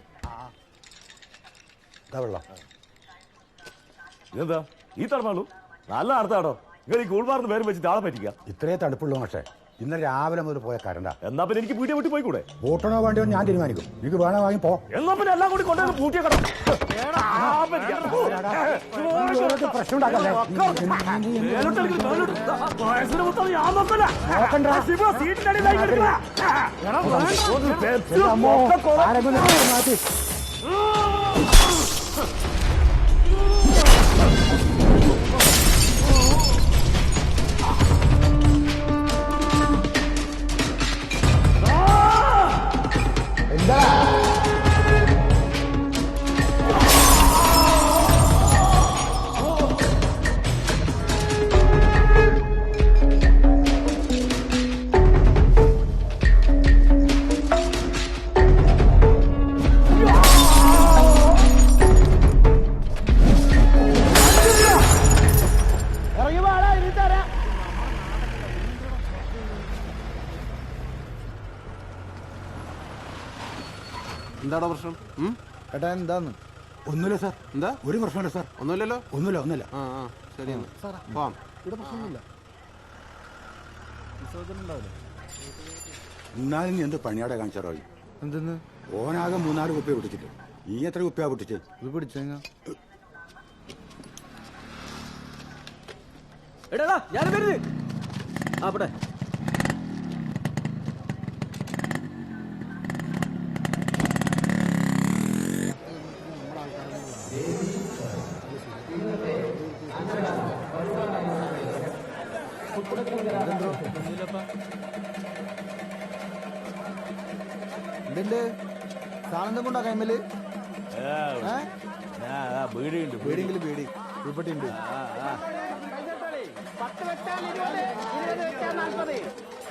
ഇതെന്താ ഈ തണുപ്പാണു? നല്ല അടുത്താടോ. നിങ്ങൾ ഈ കൂൾമാർന്ന് പേരും വെച്ച് താളെ പറ്റിക്കുക. ഇത്രേ തണുപ്പുള്ളൂ പക്ഷേ ഇന്നലെ രാവിലെ മുതൽ പോയ കരണ്ട. എന്നാ പിന്നെ എനിക്ക് വീട്ടിൽ വിട്ട് പോയിക്കൂടെ? വോട്ടണോ വേണ്ടിയോ ഞാൻ തീരുമാനിക്കും. എനിക്ക് വേണോ വാങ്ങി പോ. എന്നാ പിന്നെ എല്ലാം കൂടി കൊണ്ടുവന്ന് പൂട്ടിയ കട പ്രശ്നം ഉണ്ടാക്കല്ലേ. മാറ്റി എന്താടാ പ്രശ്നം? ഏട്ടാ എന്താന്ന്? ഒന്നുമില്ല സാർ. എന്താ? ഒരു പ്രശ്നമില്ല സാർ. ഒന്നുമില്ലല്ലോ? ഒന്നുമില്ല. ശരി പോവാം. ഇവിടെ പ്രശ്നമൊന്നുമില്ല. എന്നാലും നീ എന്ത് പണിയാടെ കാണിച്ചാറോ? എന്തെന്ന്? ഓനാകെ 3-4 കുപ്പിയ പൊട്ടിച്ചിട്ട് നീ എത്ര കുപ്പിയാ പൊട്ടിച്ച്? ഇത് പിടിച്ചേങ്ങ. എടാ ഞാൻ വരുന്നത്. അവിടെ ഇതിന്റെ സാധനം കൊണ്ടാ കൈമല് ബീഡിയുണ്ട്. ബീഡിയെങ്കിലും ബീഡി ഉൾപ്പെട്ടിണ്ട്.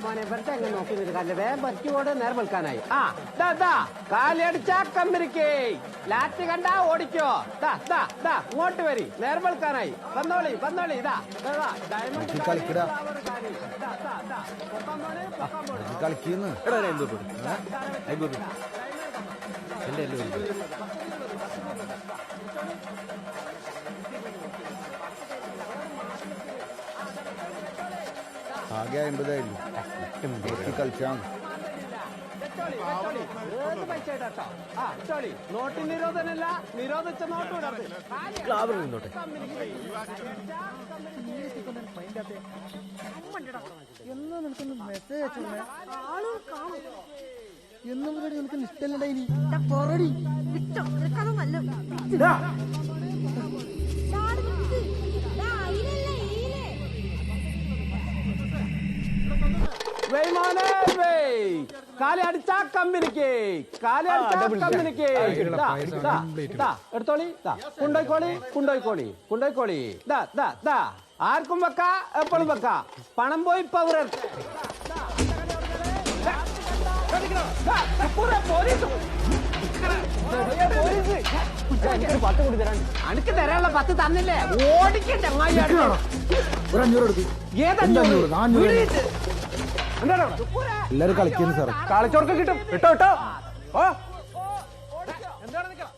മോനെ വെറുതെ എങ്ങനെ നോക്കി നിൽക്കാല്ലേ? വേഗം പറ്റിയോട് നേരം വെൽക്കാനായി. കാലടിച്ചാ കമ്പരിക്കേ ലാറ്റ് കണ്ടാ ഓടിക്കോ. ഇങ്ങോട്ട് വരി, നേരം വെൽക്കാനായി. വന്നോളി. ഇതാ കളിക്കടാ കളിക്കുന്നു. ആകെ 50,000 കളിച്ചാ നോട്ട് നിരോധനല്ല, നിരോധിച്ച നോട്ട് വിടരുത്. എന്നാ നിനക്കൊന്ന് മെസ്സേജ് അയച്ചോളെ എന്നും കൂടി നിനക്ക് ഇഷ്ടമല്ലടാ ഇനി കൊറടി കാലി അടിച്ചാ കമ്പനിക്ക്, കാലി അടിച്ചാ കമ്പനിക്ക്. എടുത്തോളി, കൊണ്ടോയിക്കോളി, കൊണ്ടോയിക്കോളി, കൊണ്ടോയിക്കോളി. ആർക്കും വെക്കാ, എപ്പോഴും വെക്കാ. പണം പോയി പവർ അനക്ക് തരാനുള്ള 10 തന്നില്ലേ? ഓടിക്കട്ടെ എല്ലാരും കളിക്കുന്നു സാർ. കളിച്ചോർക്ക് കിട്ടും. ഇട്ടോ ഇട്ടോ. ഓ എന്താണ് നിൽക്കണം?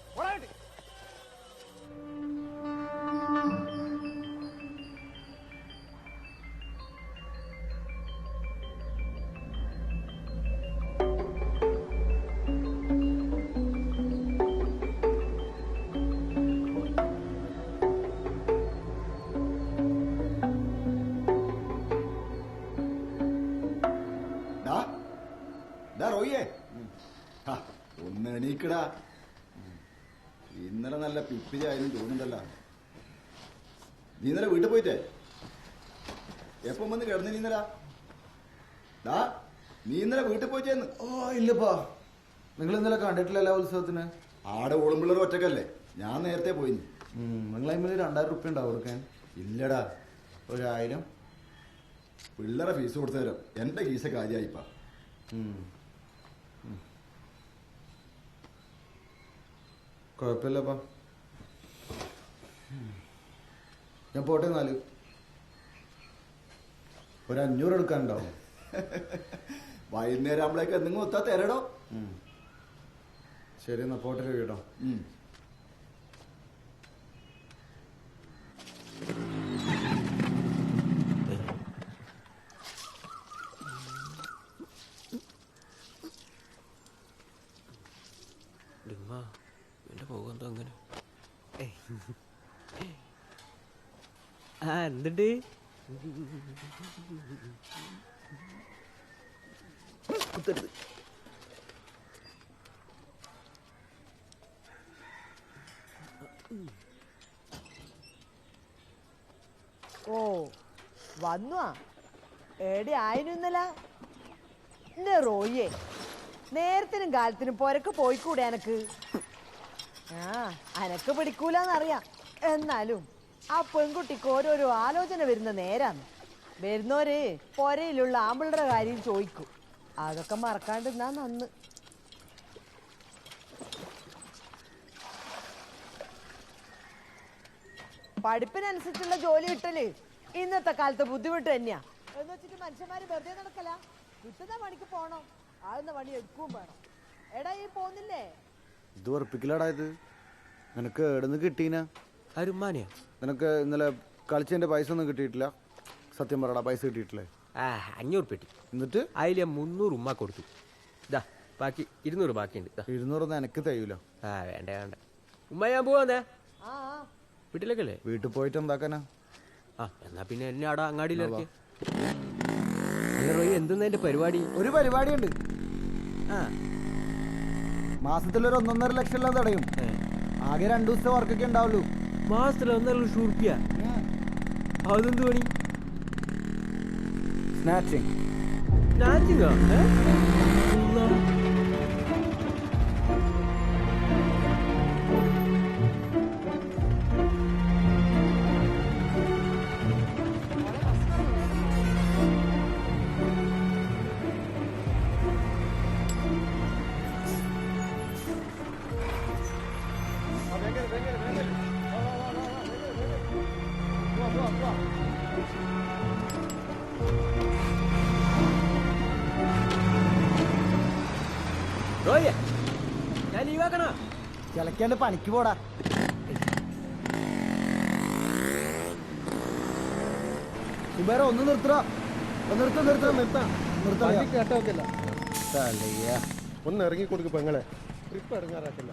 ഒന്ന് എണീക്കടാ. ഇന്നലെ നല്ല പിപ്പിലായാലും തോന്നുന്നുണ്ടല്ലോ. നീ ഇന്നലെ വീട്ടിൽ പോയിട്ടേ എപ്പം വന്ന് കിടന്നു? നീ ഇന്നലെ വീട്ടിൽ പോയിട്ടേന്ന്? ഓ ഇല്ലപ്പാ, നിങ്ങൾ ഇന്നലെ കണ്ടിട്ടില്ലല്ലോ ഉത്സവത്തിന്. ആടെ ഓളുമ്പിള്ളേർ ഒറ്റക്കല്ലേ, ഞാൻ നേരത്തെ പോയി. നിങ്ങളതിൽ 2000 റുപ്യ ഉണ്ടാവും കൊടുക്കാൻ? ഇല്ലടാ, 1000 പിള്ളേരെ ഫീസ് കൊടുത്തു തരാം. എന്റെ കീസ കാര്യമായിപ്പാ. കുഴപ്പമില്ലപ്പാ, ഞാൻ പോട്ടെ. 4 ഒരു 500 എടുക്കാനുണ്ടാവും. വൈകുന്നേരം ആകുമ്പോഴേക്ക് എന്തെങ്കിലും ഒത്താ തരടോ. ശരി എന്നാ പോട്ടെ കേട്ടോ. എന്തുണ്ട്? ഓ വന്നു എടി ആയിനും ഇന്നല എന്റെ റോയെ നേരത്തിനും കാലത്തിനും പൊരക്ക് പോയിക്കൂടെ എനക്ക്? അനക്ക് പിടിക്കൂലെന്നറിയാം. എന്നാലും ആ പെൺകുട്ടിക്ക് ഓരോരോ ആലോചന വരുന്ന നേരാന്ന്. വരുന്നോര് പൊരയിലുള്ള ആമ്പിളുടെ കാര്യം ചോദിക്കും. അതൊക്കെ മറക്കാണ്ടിരുന്നാ നന്ന്. പഠിപ്പിനനുസരിച്ചുള്ള ജോലി കിട്ടല് ഇന്നത്തെ കാലത്ത് ബുദ്ധിമുട്ട് തന്നെയാ. എന്ന് വെച്ചിട്ട് മനുഷ്യന്മാര് വെറുതെ നടക്കല. കിട്ടുന്ന പണിക്ക് പോണം, ആകുന്ന പണി എടുക്കുകയും വേണം. എടാ ഈ പോന്നില്ലേ? ഇത് ഉറപ്പിക്കലാടാ. ഇത് നിനക്ക് എവിടുന്ന് കിട്ടീന? അരുമാനിയാ. നിനക്ക് ഇന്നലെ കളിച്ചതിന്റെ പൈസ ഒന്നും കിട്ടിയിട്ടില്ല? സത്യം പറയടാ, പൈസ കിട്ടിയിട്ടില്ലേ? 500 പെട്ടി. എന്നിട്ട് അതിൽ 300 ഉമ്മ കൊടുത്തു. ബാക്കി 200 ബാക്കിയുണ്ട്. 200 എനിക്ക് തയ്യൂല. വേണ്ട വേണ്ട ഉമ്മ, ഞാൻ പോവാന്നേ. വീട്ടിലേക്കല്ലേ? വീട്ടിൽ പോയിട്ട് എന്താക്കാനാ? എന്നാ പിന്നെ എന്നെ അവിടെ അങ്ങാടിയിലിറക്കി. എന്തെന്നെ പരിപാടി? ഒരു പരിപാടിയുണ്ട്. മാസത്തിലൊരു 1.5 ലക്ഷം എല്ലാം തടയും. ആകെ 2 ദിവസത്തെ വർക്കൊക്കെ ഉണ്ടാവുള്ളൂ. മാസത്തിൽ 1.5 ലക്ഷം റുപ്യ? അതെന്ത് പണി? സ്നാച്ചിങ്. സ്നാച്ചിങ്ങോ? ഞാൻ ലീവാക്കണ. ചിലക്കാണ്ട് പണിക്ക് പോടാ. വേറെ ഒന്ന് നിർത്തടാ. ഒന്ന് ഇറങ്ങി കൊടുക്ക് പെങ്ങളെ, ട്രിപ്പ് ഇറങ്ങാറാക്കില്ല.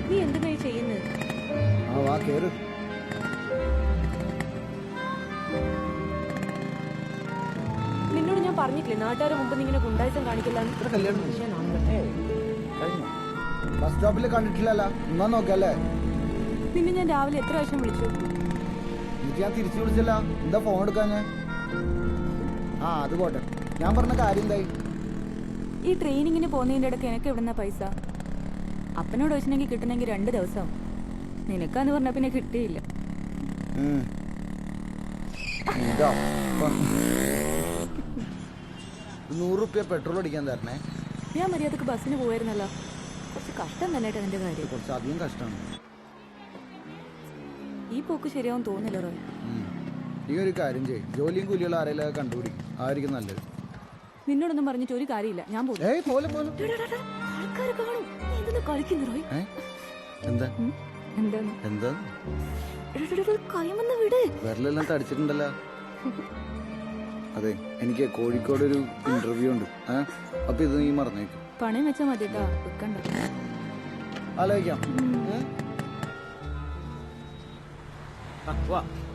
നീ എന്തിനാ ചെയ്യുന്നത്? വാ കേറ്. നിന്നോട് ഞാൻ പറഞ്ഞിട്ടില്ലേ നാട്ടുകാരെ മുമ്പ് നീ ഇങ്ങനെ ഗുണ്ടായിസം കാണിക്കില്ല. ബസ് സ്റ്റോപ്പിൽ കണ്ടിട്ടില്ലല്ലോ, എന്നാ നോക്കല്ലേ. നിന്നെ ഞാൻ രാവിലെ എത്ര പ്രാവശ്യം വിളിച്ചു? എന്നിട്ട് ഞാൻ തിരിച്ചു വിളിച്ചല്ല, എന്താ ഫോൺ എടുക്കാഞ്ഞ? ആ അത് പോട്ടെ, ഞാൻ പറഞ്ഞ കാര്യം എന്തായി? ഈ ട്രെയിനിങ്ങിന് പോകുന്നതിന്റെ ഇടയ്ക്ക് എനിക്ക് എവിടുന്ന പൈസ? അപ്പനോട് ചോദിച്ചിട്ടുണ്ടെങ്കിൽ കിട്ടണമെങ്കിൽ 2 ദിവസം. നിനക്കാന്ന് പറഞ്ഞ പിന്നെ കിട്ടിയില്ല. ഇതാ 100 റുപ്യ പെട്രോൾ അടിക്കാൻ തരണേ. ഞാൻ മര്യാദക്ക് ബസ്സിന് പോയിരുന്നല്ലോ. കുറച്ച് കഷ്ടം തന്നെ അതിന്റെ കാര്യം. കുറച്ച് അധികം കഷ്ടമാണ്. ഈ പോക്ക് ശരിയാവും തോന്നില്ല റോയ്. ഈ ഒരു കാര്യം ചെയ്യും, ജോലിയും കൂലിയുള്ള ആരെങ്കിലും കണ്ടുപിടിക്കും, ആയിരിക്കും നല്ലത്. നിന്നോടൊന്നും പറഞ്ഞിട്ട് ഒരു കാര്യമില്ല, ഞാൻ പോകും. ആൾക്കാര് കാണും. നീ എന്തെന്ന് കളിക്കുന്നു റോയ്? എന്താ എന്താണ് എന്താ കൈമന്ന് വിട്. വിരലെല്ലാം തടിച്ചിട്ടുണ്ടല്ലോ. അതെ, എനിക്ക് കോഴിക്കോട് ഒരു ഇന്റർവ്യൂ ഉണ്ട്. അപ്പൊ ഇത് നീ മറന്നേക്കും. പണയം വെച്ചാ മതി കേട്ടോ, വെക്കണ്ട. ആലോചിക്കാം.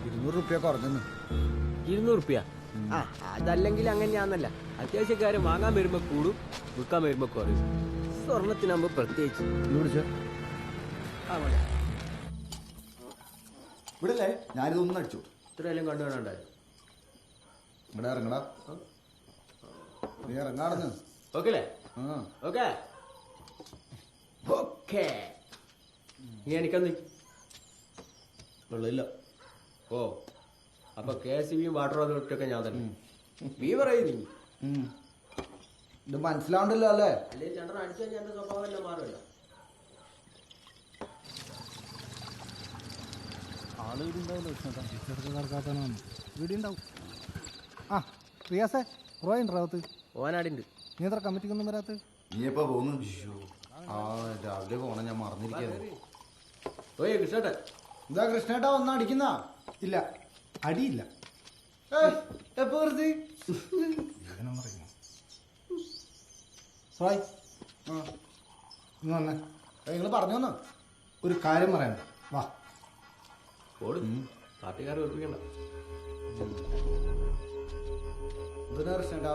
200 റുപ്യ കുറഞ്ഞു. 200 റുപ്യ? അതല്ലെങ്കിൽ അങ്ങനെയാന്നല്ല. അത്യാവശ്യക്കാര് വാങ്ങാൻ വരുമ്പോ കൂടും, വിൽക്കാൻ വരുമ്പോ കുറയും. സ്വർണത്തിനാകുമ്പോ പ്രത്യേകിച്ച്. ഇവിടല്ലേ ഞാനിതൊന്നും അടിച്ചു. ഇത്രയെല്ലാം കണ്ടു വേണണ്ടായി. ഇവിടെ ഇറങ്ങടാ, നീ ഇറങ്ങാടുന്ന്. Okay okay okay. നീ എനിക്കന്ന് വെള്ളമില്ല. ഓ അപ്പൊ KCBയും വാട്ടർ അതോറിറ്റിയൊക്കെ ഞാൻ തന്നെ. നീ പറയുന്നു ഇത് മനസ്സിലാവണ്ടല്ലോ അല്ലേ? അല്ലേ ചേട്ടൻ അടിച്ചു കഴിഞ്ഞാൽ എന്റെ സ്വഭാവം എല്ലാം മാറില്ല. വീടുണ്ടാവും. ആ റിയാസേ, റോയുണ്ട് റാവത്ത്. ഓനാടിണ്ട്. നീ എത്ര കമ്മിറ്റിക്കൊന്നും വരാത്ത? നീ എപ്പോ പോകുന്നു? രാവിലെ പോണം, ഞാൻ മറന്നിരിക്കുന്നു. കൃഷ്ണേട്ടൻ എന്താ കൃഷ്ണേട്ടാ ഒന്നും അടിക്കുന്ന? ഇല്ല, അടിയില്ല. എപ്പോ വെറുതെ നിങ്ങൾ പറഞ്ഞു വന്നോ? ഒരു കാര്യം പറയണ്ട, വാ. പാർട്ടിക്കാരെ വെറുപ്പിക്കണ്ട. എന്തിനാ കൃഷ്ണേട്ടാ?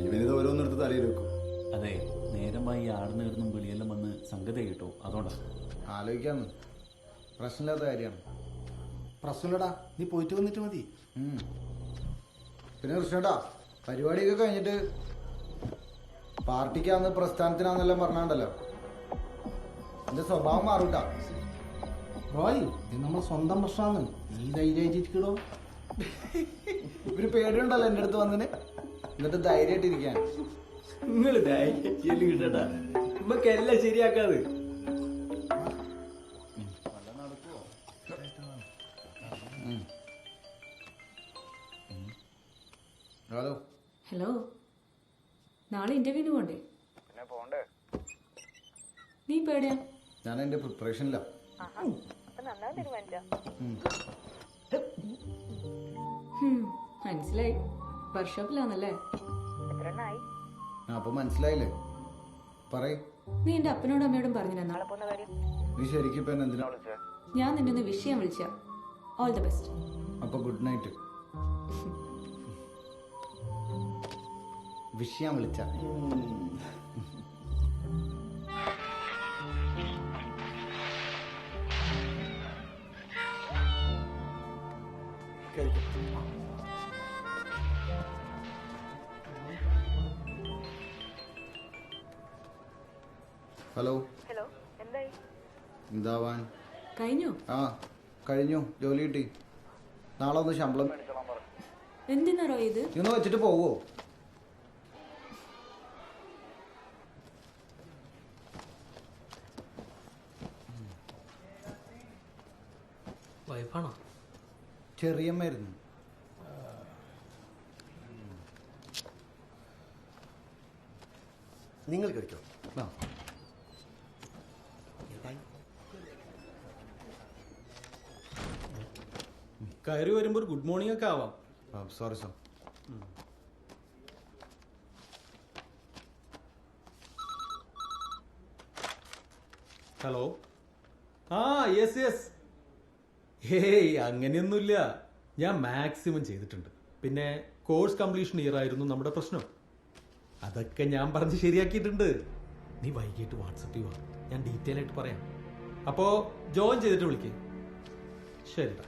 ഇവനിത് ഓരോന്നെടുത്ത് തലയിൽ വെക്കും. അതെ, നേരമായി ആടുന്ന കിടന്നും വെളിയെല്ലാം വന്ന് സംഗതി കിട്ടും, അതുകൊണ്ടാണ്. ആലോചിക്കാന്ന്, പ്രശ്നമില്ലാത്ത കാര്യമാണ്. പ്രശ്നമില്ലടാ, നീ പോയിട്ട് വന്നിട്ട് മതി. പിന്നെ കൃഷ്ണേട്ടാ, പരിപാടിയൊക്കെ കഴിഞ്ഞിട്ട് പാർട്ടിക്കാന്ന് പ്രസ്ഥാനത്തിനാന്നെല്ലാം പറഞ്ഞാണ്ടല്ലോ, എന്റെ സ്വഭാവം മാറൂട്ടാ. റോയ്, ഇത് നമ്മൾ സ്വന്തം പ്രശ്നമാണ്. നീ ധൈര്യമായിട്ടിരിക്കടോ. ഒരു പേടിയുണ്ടല്ലോ എന്റെ അടുത്ത് വന്നിന്, എന്നിട്ട് ധൈര്യമായിട്ടിരിക്കാൻ. നിങ്ങൾ ധൈര്യം കിട്ടട്ടാ, നമുക്ക് എല്ലാം ശരിയാക്കാത്. ഹലോ. ഹലോ, നാളെ ഇന്റർവ്യൂവിന് പോണ്ടേ? നീ പേടിയാ? ഞാൻ എന്റെ പ്രിപ്പറേഷനില്ല. മനസ്സിലായി, വർക്ക്ഷോപ്പിലാന്നല്ലേ? അപ്പൊ മനസ്സിലായില്ലേ? പറയ്. നീ എന്റെ അപ്പനോടും അമ്മയോടും പറഞ്ഞില്ല നാളെ പോകുന്ന കാര്യം? നീ ശരിക്കും ഇപ്പൊ എന്തിനാ വിളിച്ചേ? ഞാൻ നിന്നെ ഒന്ന് വിഷയം വിളിച്ച. All the best. അപ്പൊ ഗുഡ് നൈറ്റ്. വിഷയം വിളിച്ച ഹലോ. ഹലോ, എന്തായി? എന്താവാൻ? കഴിഞ്ഞു? ആ കഴിഞ്ഞു, ജോലി കിട്ടി. നാളെ ഒന്ന് ശമ്പളം എന്തിനാറോ ഇത്? ഇന്ന് വെച്ചിട്ട് പോവോ? ആണോ? ചെറിയമ്മായിരുന്നു. നിങ്ങൾ കഴിക്കോ? കയറി വരുമ്പോൾ ഒരു ഗുഡ് മോർണിംഗ് ഒക്കെ ആവാം. Sorry sir. ഹലോ. ആ യെസ് യെസ്. ഹേയ് അങ്ങനെയൊന്നുമില്ല. ഞാൻ മാക്സിമം ചെയ്തിട്ടുണ്ട്. പിന്നെ കോഴ്സ് കംപ്ലീഷൻ ഇയർ ആയിരുന്നു നമ്മുടെ പ്രശ്നം. അതൊക്കെ ഞാൻ പറഞ്ഞ് ശരിയാക്കിയിട്ടുണ്ട്. നീ വൈകിട്ട് വാട്സപ്പ് ചെയ്യുക, ഞാൻ ഡീറ്റെയിൽ ആയിട്ട് പറയാം. അപ്പോൾ ജോയിൻ ചെയ്തിട്ട് വിളിക്കേ. ശരിടാ.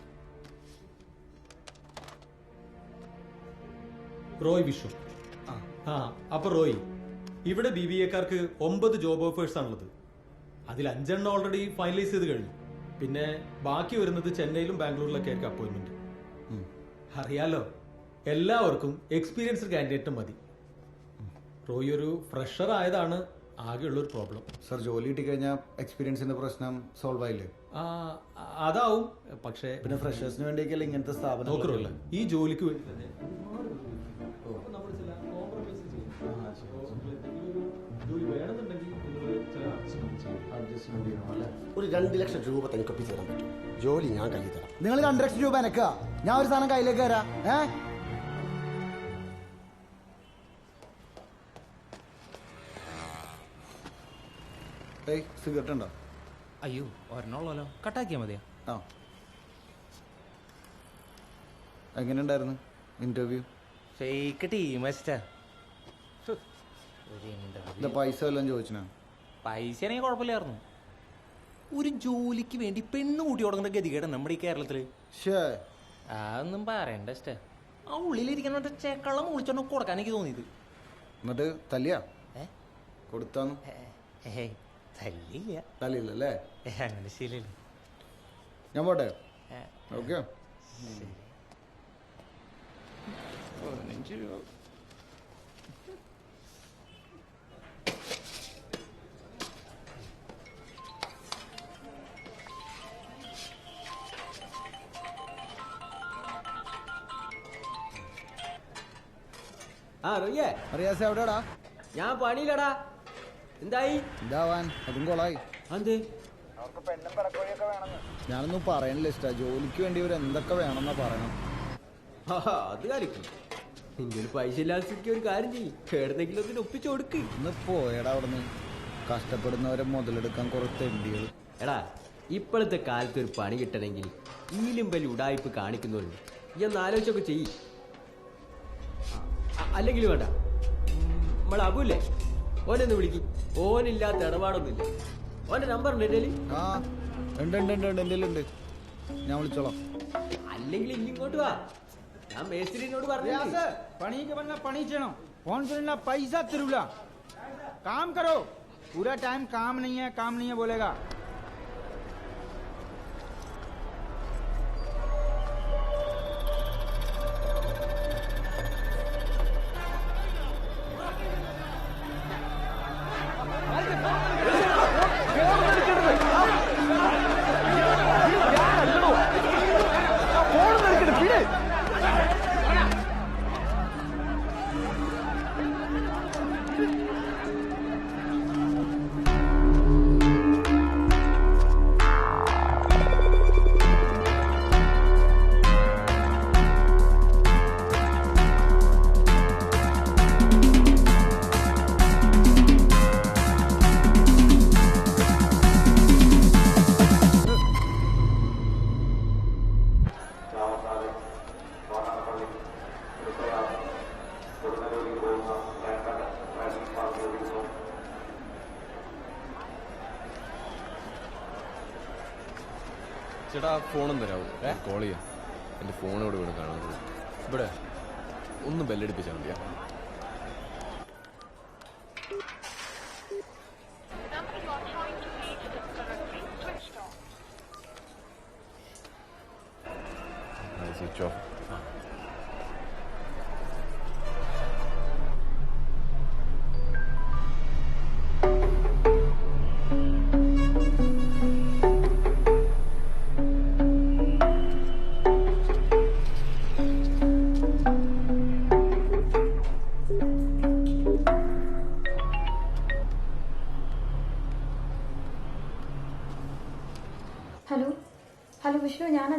റോയ് വിഷു. ആ അപ്പൊ റോയ്, ഇവിടെ BBA-ക്കാർക്ക് 9 ജോബ് ഓഫേഴ്സ് ആണുള്ളത്. അതിൽ 5 ഓൾറെഡി ഫൈനലൈസ് ചെയ്ത് കഴിഞ്ഞു. പിന്നെ ബാക്കി വരുന്നത് ചെന്നൈയിലും ബാംഗ്ലൂരിലൊക്കെ ആയിരിക്കും അപ്പോയിന്റ്മെന്റ്. അറിയാലോ, എല്ലാവർക്കും എക്സ്പീരിയൻസ്ഡ് കാൻഡിഡേറ്റ് മതി. റോയ് ഒരു ഫ്രഷർ ആയതാണ് ആകെയുള്ളൊരു പ്രോബ്ലം. സർ, ജോലി കിട്ടി കഴിഞ്ഞാൽ എക്സ്പീരിയൻസിന്റെ പ്രശ്നം സോൾവ് ആയില്ലേ? അതാവും. പക്ഷേ പിന്നെ ഫ്രഷേഴ്സിന് വേണ്ടിയൊക്കെയല്ലേ ഇങ്ങനത്തെ സ്ഥാപനം നോക്കറില്ല. ഈ ജോലിക്ക് വേണ്ടി തന്നെ ഒരു 2 ലക്ഷം രൂപ തനിക്ക് ഒപ്പിച്ച് തരാൻ പറ്റും. ജോലി ഞാൻ കയ്യിൽ തരാം. നിങ്ങൾ 2 ലക്ഷം രൂപ എനക്കാ, ഞാൻ ഒരു സാധനം കയ്യിലേക്ക് തരാം. സിഗരറ്റ് ഉണ്ടോ? അയ്യോ ഒരെണ്ണുള്ളല്ലോ, കട്ടാക്കിയാ മതിയാ. ആ എങ്ങനെയുണ്ടായിരുന്നു ഇന്റർവ്യൂ? ഫേക്ക് ടീം പൈസ വല്ലതും ചോദിച്ചാ? പൈസ ആണെങ്കിൽ കുഴപ്പമില്ലായിരുന്നു. ഒരു ജോലിക്ക് വേണ്ടി പെണ്ണ് കൂട്ടി കൊടുക്കേണ്ട ഗതികേട് നമ്മുടെ ഈ കേരളത്തില്. അതൊന്നും പറയണ്ട. ആ ഉള്ളിലിരിക്കുന്ന ചെക്കള്ളം വിളിച്ചോണ്ട് കൊടുക്കാൻ എനിക്ക് തോന്നിയത്. എന്നിട്ട് തല്ലിയാ കൊടുത്താന്ന്? തല്ലില്ല. തല്ലില്ലല്ലേ? അങ്ങനെ ശീലല്ല. ഞാൻ പോട്ടെ. ഓക്കെ. 15 രൂപ. അറിയാസ എവിടെടാ? ഞാൻ പണിയില്ലടാ. എന്തായി? എന്താവാൻ, അതും കൊളായി. അതെ, ഞാനൊന്നും പറയണില്ല ഇഷ്ട. ജോലിക്ക് വേണ്ടി ഇവർ എന്തൊക്കെ വേണമെന്നാ പറയണം. അത് കാലിക്കും. ഇങ്ങനെ പൈസ ഇല്ലാതെ ഒരു കാര്യം ചെയ്യും, എവിടെന്നെങ്കിലും ഒന്നിന് ഒപ്പിച്ചു കൊടുക്ക്. ഒന്ന് പോയടാ അവിടുന്ന്. കഷ്ടപ്പെടുന്നവരെ മുതലെടുക്കാൻ കുറച്ച് തെണ്ടികൾ. എടാ, ഇപ്പോഴത്തെ കാലത്ത് ഒരു പണി കിട്ടണമെങ്കിൽ ഈലും വലിയ ഉടായ്പ് കാണിക്കുന്നവരുണ്ട്. ഈ ഒന്ന് ആലോചിച്ചൊക്കെ ചെയ്യും. അല്ലെങ്കിൽ വേണ്ട, നമ്മളെ അബുല്ലേ, ഓനൊന്ന് വിളിക്കും. ഓനില്ലാത്ത ഇടപാടൊന്നുമില്ല. ഓന്റെ നമ്പർ ഉണ്ട് എൻ്റെ? ആ ഉണ്ട് ഉണ്ട് ഉണ്ട് എൻ്റെ ഉണ്ട്. ഞാൻ വിളിച്ചോളാം. അല്ലെങ്കിൽ ഇങ്ങോട്ട് വാ, ഞാൻ മേസ്ത്രീനോട് പറഞ്ഞു. पढ़ी के बनना पढ़ी चलो फोन करना पैसा तिरुला काम करो पूरा टाइम काम नहीं है बोलेगा. ചേട്ടാ ഫോണും തരാമോ? കോൾ ചെയ്യാം. എൻ്റെ ഫോൺ ഇവിടെ വീണ് കാണാൻ. ഇവിടെ ഒന്ന് ബെല്ലടിപ്പിച്ചാൽ മതിയാ. Switch off.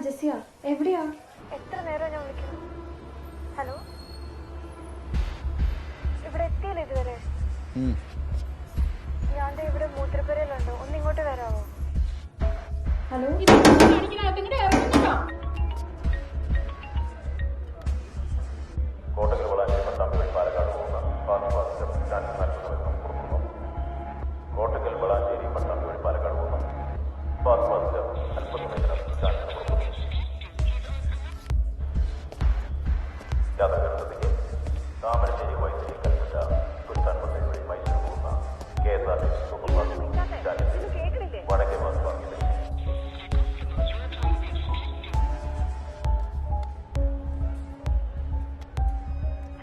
ജെസ്സിയ എവിടെയാ? എത്ര നേരം ഞാൻ വിളിക്കുന്നു. ഹലോ, ഇവിടെ എത്തിയില്ല ഇതുവരെ. ഞാൻ ഇവിടെ മൂത്രപ്പുരയിലുണ്ടോ, ഒന്ന് ഇങ്ങോട്ട് വരാമോ? ഹലോ, കോട്ടക്കൽ വളാഞ്ചേരി പട്ടാമ്പി വഴി പാലക്കാട് പോകുന്ന യാത്രക്കാരുടെ താമരശ്ശേരി വൈദ്യുതി കൽപ്പറ്റ സുൽത്താൻ ബത്തേരി വഴി മൈസൂർ പോകുന്ന KSRTC സൂപ്പർ ഫാസ്റ്റ് വടക്കേ ബസ് പാർക്കിൽ.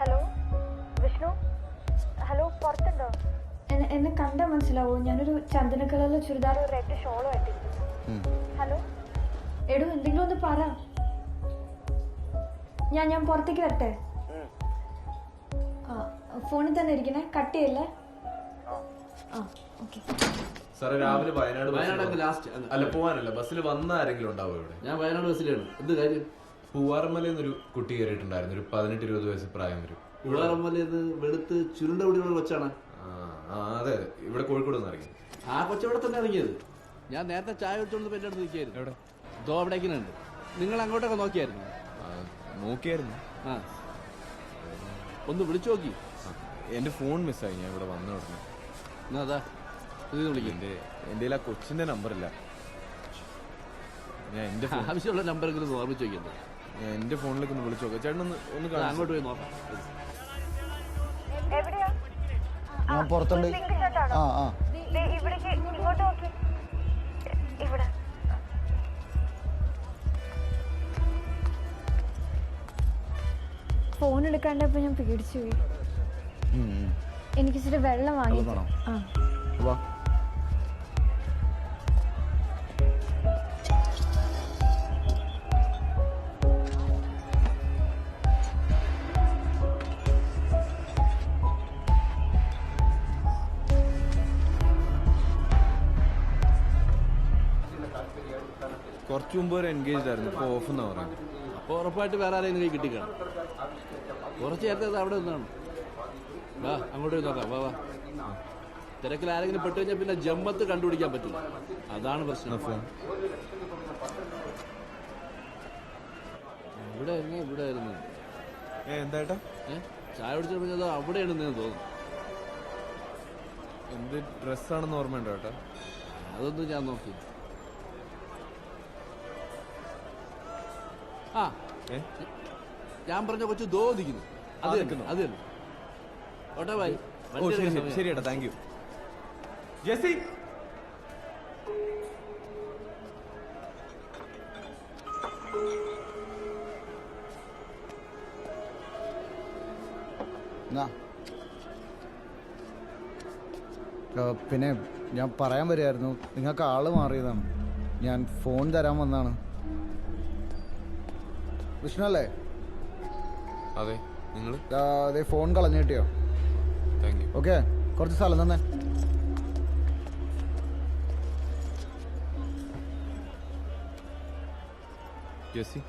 ഹലോ വിഷ്ണു, ഹലോ, പുറത്തുണ്ടോ? എന്നെ കണ്ടാ മനസ്സിലാവോ? ഞാനൊരു ചന്ദന കളറിലെ ചുരിദാർ റെഡ് ഷോളോ ആയിട്ടിരിക്കുന്നു. ഹലോ എടോ, എന്തെങ്കിലും ഒന്ന് പറ. ഞാൻ പുറത്തേക്ക് വരട്ടെ? ആ, ഫോണിൽ തന്നെ ഇരിക്കണേ, കട്ട് ചെയ്യല്ലേ? ആ, ഓക്കെ. സാറേ, രാവിലെ വയനാട് ലാസ്റ്റ് അല്ല പോവാനല്ല, ബസ്സിൽ വന്ന ആരെങ്കിലും ഉണ്ടാവും ഇവിടെ? ഞാൻ വയനാട് ബസ്സിലാണ്. എന്ത് കാര്യം? പൂവാറമ്മലയിൽ ഒരു കുട്ടി കയറിയിട്ടുണ്ടായിരുന്നു, ഒരു 18-20 വയസ്സ് പ്രായം വരും. പൂവാറമ്മലയിൽ വെളുത്ത് ചുരുണ്ട കുടിയുള്ള കൊച്ചാണ്. അതെ, ഇവിടെ കോഴിക്കോട് നിന്ന് ഇറങ്ങി. ആ കൊച്ചവിടെ തന്നെ ഇറങ്ങിയത്. ഞാൻ നേരത്തെ ചായ കുടിച്ചോണ്ട് എന്റെ അടുത്ത് നിൽക്കായിരുന്നു. എവിടെ? ദോ അവിടേക്കുന്നുണ്ട്. നിങ്ങൾ അങ്ങോട്ടൊക്കെ നോക്കിയായിരുന്നു? നോക്കിയായിരുന്നു. ആ, ഒന്ന് വിളിച്ചു നോക്കി. എന്റെ ഫോൺ മിസ്സായി, ഞാൻ ഇവിടെ വന്ന ഉടനെ. എന്നാ അതാ ഇത് വിളിക്കണ്ടേ? എന്റെ ആ കൊച്ചിന്റെ നമ്പറില്ല. ഞാൻ എന്റെ ആവശ്യമുള്ള നമ്പറെങ്കിലും ഓർമ്മിച്ച് വയ്ക്കണ്ടേ? ഞാൻ എന്റെ ഫോണിലേക്ക് ഒന്ന് വിളിച്ചു നോക്കാം. ചേട്ടൻ ഒന്ന് അങ്ങോട്ട് പോയി നോക്കാം. ഞാൻ പുറത്തുണ്ട്. ആ ആ, ഇങ്ങോട്ട് നോക്കി. ഇവിടെ ഫോൺ എടുക്കാണ്ടപ്പോ ഞാൻ പേടിച്ചു പോയി. എനിക്ക് ഇച്ചിരി വെള്ളം വാങ്ങി. ആ, കുറച്ചു മുമ്പ് ഒരു എൻഗേജ് ആയിരുന്നു, ഇപ്പൊ ഓഫ് എന്നാ പറയാം. അപ്പൊ ഉറപ്പായിട്ട് വേറെ ആരെയും കൈ കിട്ടിക്കണം. കുറച്ച് നേരത്തെ അവിടെ നിന്നാണ്. വാ അങ്ങോട്ട് നോക്കാം. വാ വാ. തിരക്കിൽ ആരെങ്കിലും പെട്ടു കഴിഞ്ഞാൽ പിന്നെ ജമ്മത്ത് കണ്ടുപിടിക്കാൻ പറ്റില്ല. അതാണ് പ്രശ്നം. ഫോൺ ഇവിടെ ആയിരുന്നു. എന്താ ചായ കുടിച്ചത് അവിടെയാണ് തോന്നുന്നു. എന്ത് ഡ്രസ്സാണെന്ന് ഓർമ്മയുണ്ടോ ഏട്ടാ? അതൊന്നും ഞാൻ നോക്കി. ആ, ഞാൻ പറഞ്ഞ കൊച്ചു ദോദിക്കുന്നു. അത് തന്നെ. ഓട്ടെ ബൈ. ശരി ഏട്ടാ, താങ്ക് യു. ജെസ്സി, പിന്നെ ഞാൻ പറയാൻ വരുമായിരുന്നു, നിങ്ങൾക്ക് ആള് മാറിയതാണ്. ഞാൻ ഫോൺ തരാൻ വന്നാണ്. വിഷ്ണു അല്ലേ? അതെ. നിങ്ങൾ അതെ, ഫോൺ കളഞ്ഞു കിട്ടിയോ? Thank you. ഓക്കെ, കുറച്ച് സ്ഥലം തന്നെ. ജെസ്സി,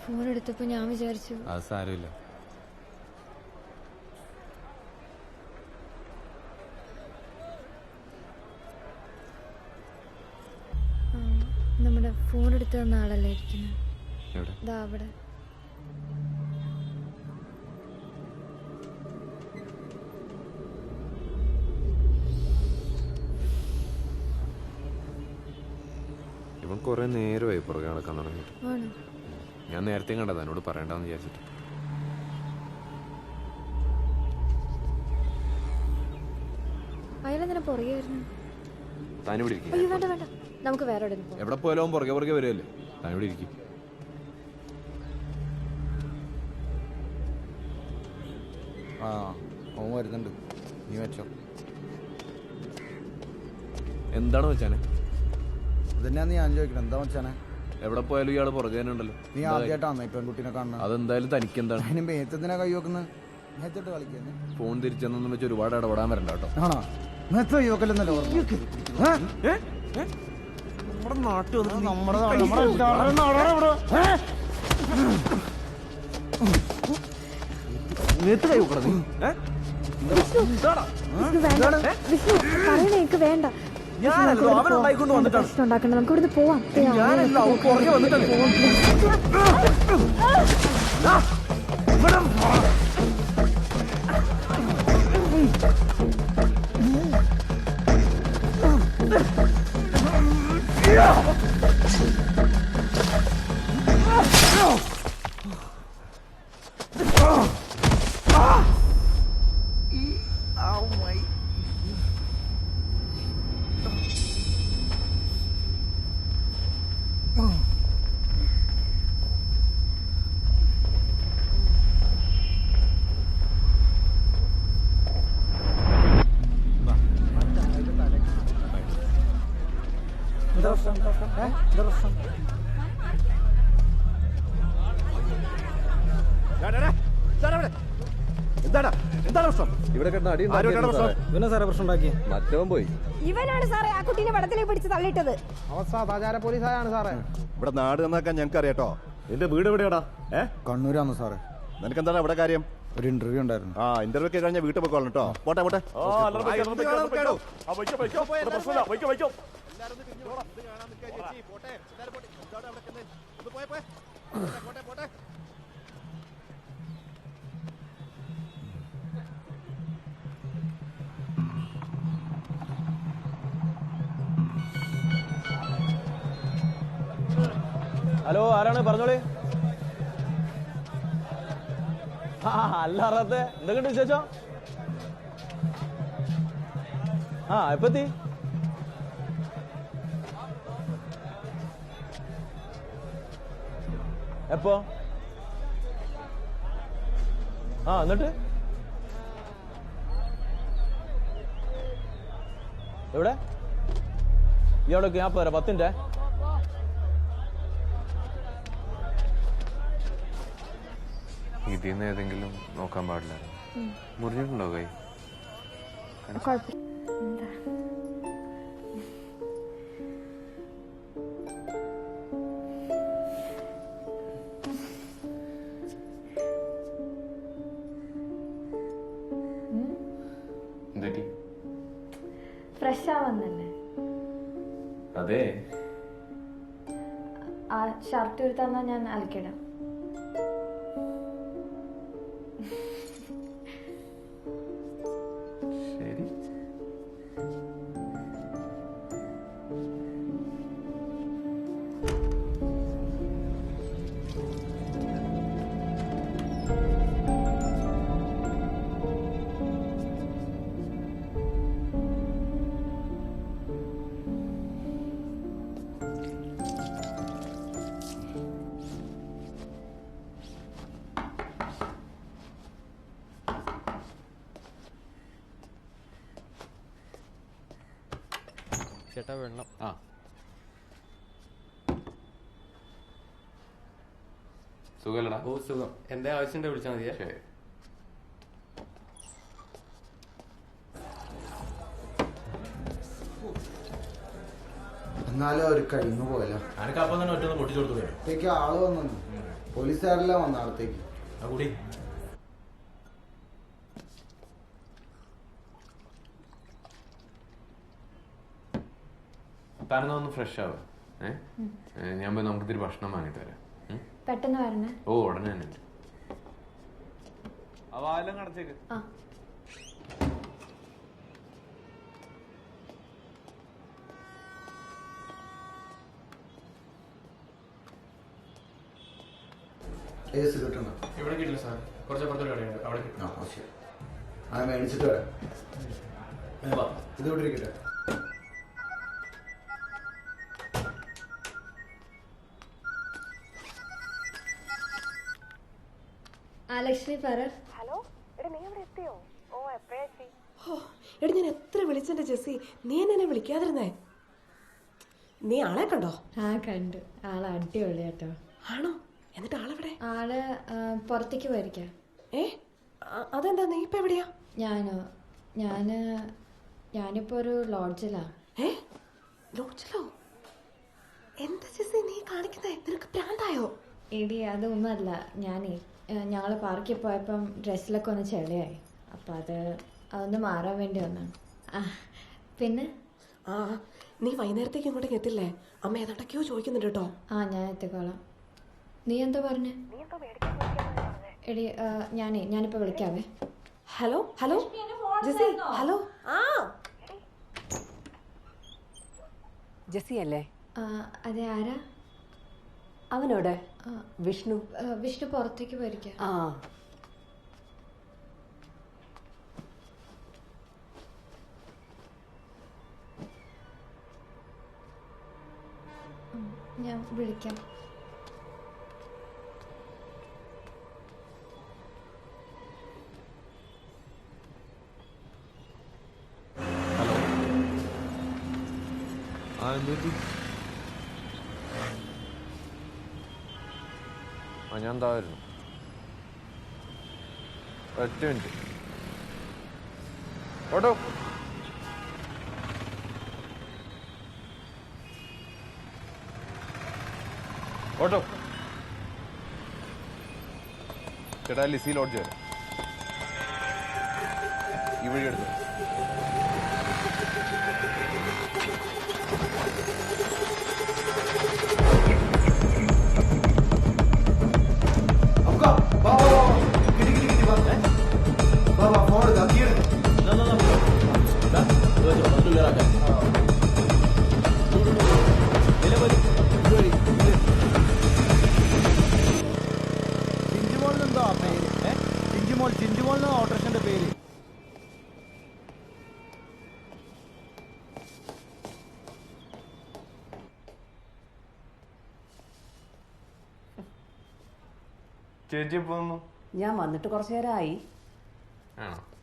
ഫോൺ എടുത്തപ്പോ ഞാൻ വിചാരിച്ചു. അത് സാരമില്ല. നമ്മുടെ ഫോൺ എടുത്തു തന്ന ആളല്ലേ ഇരിക്കുന്നത്? ദാ അവിടെ. ഇവൻ കുറെ നേരമായി പുറകെ നടക്കാൻ തുടങ്ങിയിട്ട്. ഞാൻ നേരത്തെ കണ്ടത്, എന്നോട് പറയണ്ടെന്ന് വിചാരിച്ചിട്ട്. അയാളെന്തിനാ പുറകെ വരുന്നു? താനിവിടെ ഇരിക്കും. വേണ്ട വേണ്ട, നമുക്ക് വേറെ എവിടെ പോയാലും പുറകെ വരുമല്ലേ. താനിവിടെ ഇരിക്കും. ആ, അവൻ വരുന്നുണ്ട്. നീ വെച്ചോ. എന്താണ് വെച്ചാനെ? ഇതന്നെയാന്ന് ഞാൻ ചോദിക്കണം. എന്താ വെച്ചാനെ? എവിടെ പോയാലും ഇയാള് പുറകെ തന്നെ ഉണ്ടല്ലോ. നീ ആദ്യമായിട്ടാണ് ഈ പെൺകുട്ടീനെ കാണുന്നത്? അതെന്തായാലും തനിക്ക് എന്താണ്? അതിന് മേത്തെന്തിനാ കൈ വെക്കുന്നത്? മേത്തിട്ട് കളിക്കുന്നത്? ഫോൺ തിരിച്ചെന്നൊന്നും വെച്ച് ഒരുപാട് ഇടപെടാൻ വരണ്ട കേട്ടോ. ആണോ? ഇങ്ങനത്തെ യുവക്കല്ലെന്നല്ലോ നമ്മുടെ നാട്ടിൽ എനിക്ക് വേണ്ട പ്രശ്നം ഉണ്ടാക്കണ്ട, നമുക്ക് ഇവിടുന്ന് പോവാം. മറ്റവൻ പോയി. ഇവനാണ് സാറേ ആ കുട്ടീനെ വെള്ളത്തിലേക്ക് പിടിച്ച് തള്ളിയിട്ടത്. സദാചാര പോലീസായാണ് സാറേ. ഇവിടെ നാട് നന്നാക്കാൻ ഞങ്ങൾക്ക് അറിയാട്ടോ. എന്റെ വീട് എവിടെയാടാ? കണ്ണൂരാണ് സാറേ. നിനക്ക് എന്താണ് ഇവിടെ കാര്യം? ഒരു ഇന്റർവ്യൂ ഉണ്ടായിരുന്നു. ആ ഇന്റർവ്യൂ ഒക്കെ കഴിഞ്ഞ വീട്ടിൽ പോയിക്കോളാം കേട്ടോ. പോട്ടെ പോട്ടെ. ഹലോ, ആരാണ്? പറഞ്ഞോളി. അല്ല അറിയാത്ത എന്തൊക്കെയുണ്ട് വിശേഷം? എപ്പത്തി? എപ്പോ? എന്നിട്ട് എവിടെ? ഇയാളൊക്കെ ഞാൻ പോരാ, 10 മിനിറ്റ്. ഇതിന്ന് ഏതെങ്കിലും നോക്കാൻ പാടില്ല. മുറിഞ്ഞിട്ടുണ്ടോ കൈ? ഫ്രഷ് ആവുന്നല്ലേ? അതെ. ആ ഷർട്ട് എടുത്താ ഞാൻ അലക്കിടാം. ശരി. ചേട്ടാ വെള്ളം. സുഖല്ലടാ? ഓ സുഖം. എന്താ ആവശ്യം വിളിച്ചാൽ മതിയാ? ശരി. എന്നാലും അവർ കഴിഞ്ഞു പോയല്ലോ. അനക്കപ്പം തന്നെ ഒറ്റ പൊട്ടിച്ചു കൊടുത്തു. അടുത്തേക്ക് ആള് വന്നു. പോലീസുകാരെല്ലാം വന്നു അടുത്തേക്ക്. കൂടി താനൊന്ന് ഫ്രഷ് ആവാ. ഞാൻ പോയി നമുക്ക് ഇത്തിരി ഭക്ഷണം വാങ്ങി തരാം. പെട്ടെന്ന് വരണേ. ഓ ഉടനെ തന്നെ. ആ വാലെല്ലാം കടച്ചേക്ക്. കിട്ടണം. ഇവിടെ കിട്ടില്ല സാർ. കുറച്ചപ്പുറത്തൊരു കടയുണ്ട്, അവിടെ കിട്ടും. ശരി. ആ മേടിച്ചിട്ട് വരാം. ഇത് ഇവിടെ ഇരിക്കട്ടെ. ലക്ഷ്മി പറ. ഹലോ, എടി നീ അവിടെ എത്തിയോ? ഓ എപ്പോഴാ എത്തി? എടി ഞാൻ എത്ര വിളിച്ചെന്റെ ജെസ്സി, നീ എന്നെ വിളിക്കാതിരുന്നേ. നീ ആളെ കണ്ടോ? കണ്ടു. ആള് അടിപൊളി കേട്ടോ. ആണോ? എന്നിട്ട് ആളെവിടെ? ആള് പുറത്തേക്ക് പോയിരിക്ക. അതെന്താ? നീ ഇപ്പൊ എവിടെയാ? ഞാന് ഞാനിപ്പോ ഒരു ലോഡ്ജിലാ. ലോഡ്ജിലോ? എന്താ ജെസ്സി നീ കാണിക്കുന്നേ? നിനക്ക് പ്രാന്തായോ? എടി അതൊന്നുമല്ല, ഞാനേ ഞങ്ങൾ പാർക്കിൽ പോയപ്പം ഡ്രസ്സിലൊക്കെ ഒന്ന് ചെളിയായി. അപ്പം അതൊന്ന് മാറാൻ വേണ്ടി വന്നാണ്. പിന്നെ നീ വൈകുന്നേരത്തേക്ക് ഇങ്ങോട്ടേക്ക് എത്തില്ലേ? അമ്മ ഏതാണ്ടൊക്കെയോ ചോദിക്കുന്നുണ്ട് കേട്ടോ. ഞാൻ എത്തിക്കോളാം. നീ എന്താ പറഞ്ഞേ? എടി ഞാനിപ്പോൾ വിളിക്കാവേ. Hello hello Jessie, hello. Jessie അല്ലേ? അതെ, ആരാ? അവനോടെ വിഷ്ണു. വിഷ്ണു പുറത്തേക്ക് പോയിരിക്കാം. ഞാൻ വിളിക്കാം. ഞാൻ എന്തായിരുന്നു ഒറ്റ മിനിറ്റ്. ഓട്ടോ ഓട്ടോ ചേട്ടാ, ലിസി ലോഡ്ജ് വരെ ഈ വഴി എടുത്തു. ചിഞ്ചുമോൾ ഓട്ടോറിക്ഷന്റെ പേര്. ചേച്ചി പോന്നു. ഞാൻ വന്നിട്ട് കുറച്ചു നേരമായി.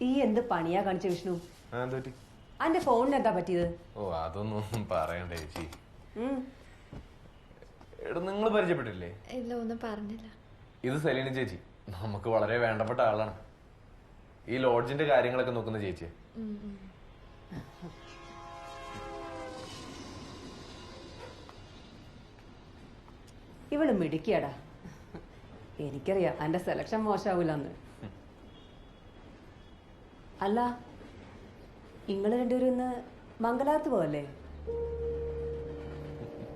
ഈ എന്ത് പണിയാ കാണിച്ച വിഷ്ണു? അന്റെ ഫോണിന് എന്താ പറ്റിയത്? ഓ അതൊന്നും പറയണ്ട ചേച്ചി. നിങ്ങൾ പരിചയപ്പെട്ടില്ലേ? ഇല്ല, ഒന്നും പറഞ്ഞില്ല. ഇത് സെലീന ചേച്ചി, നമുക്ക് വളരെ വേണ്ടപ്പെട്ട ആളാണ്. ഈ ലോഡ്ജിന്റെ കാര്യങ്ങളൊക്കെ നോക്കുന്ന ചേച്ചിയെ. ഇവള് മിടുക്കിയാടാ. എനിക്കറിയാം എന്റെ സെലക്ഷൻ മോശമാവൂലെന്ന്. അല്ല, നിങ്ങള് രണ്ടുപേരും ഇന്ന് മംഗലാപുരത്ത് പോവല്ലേ?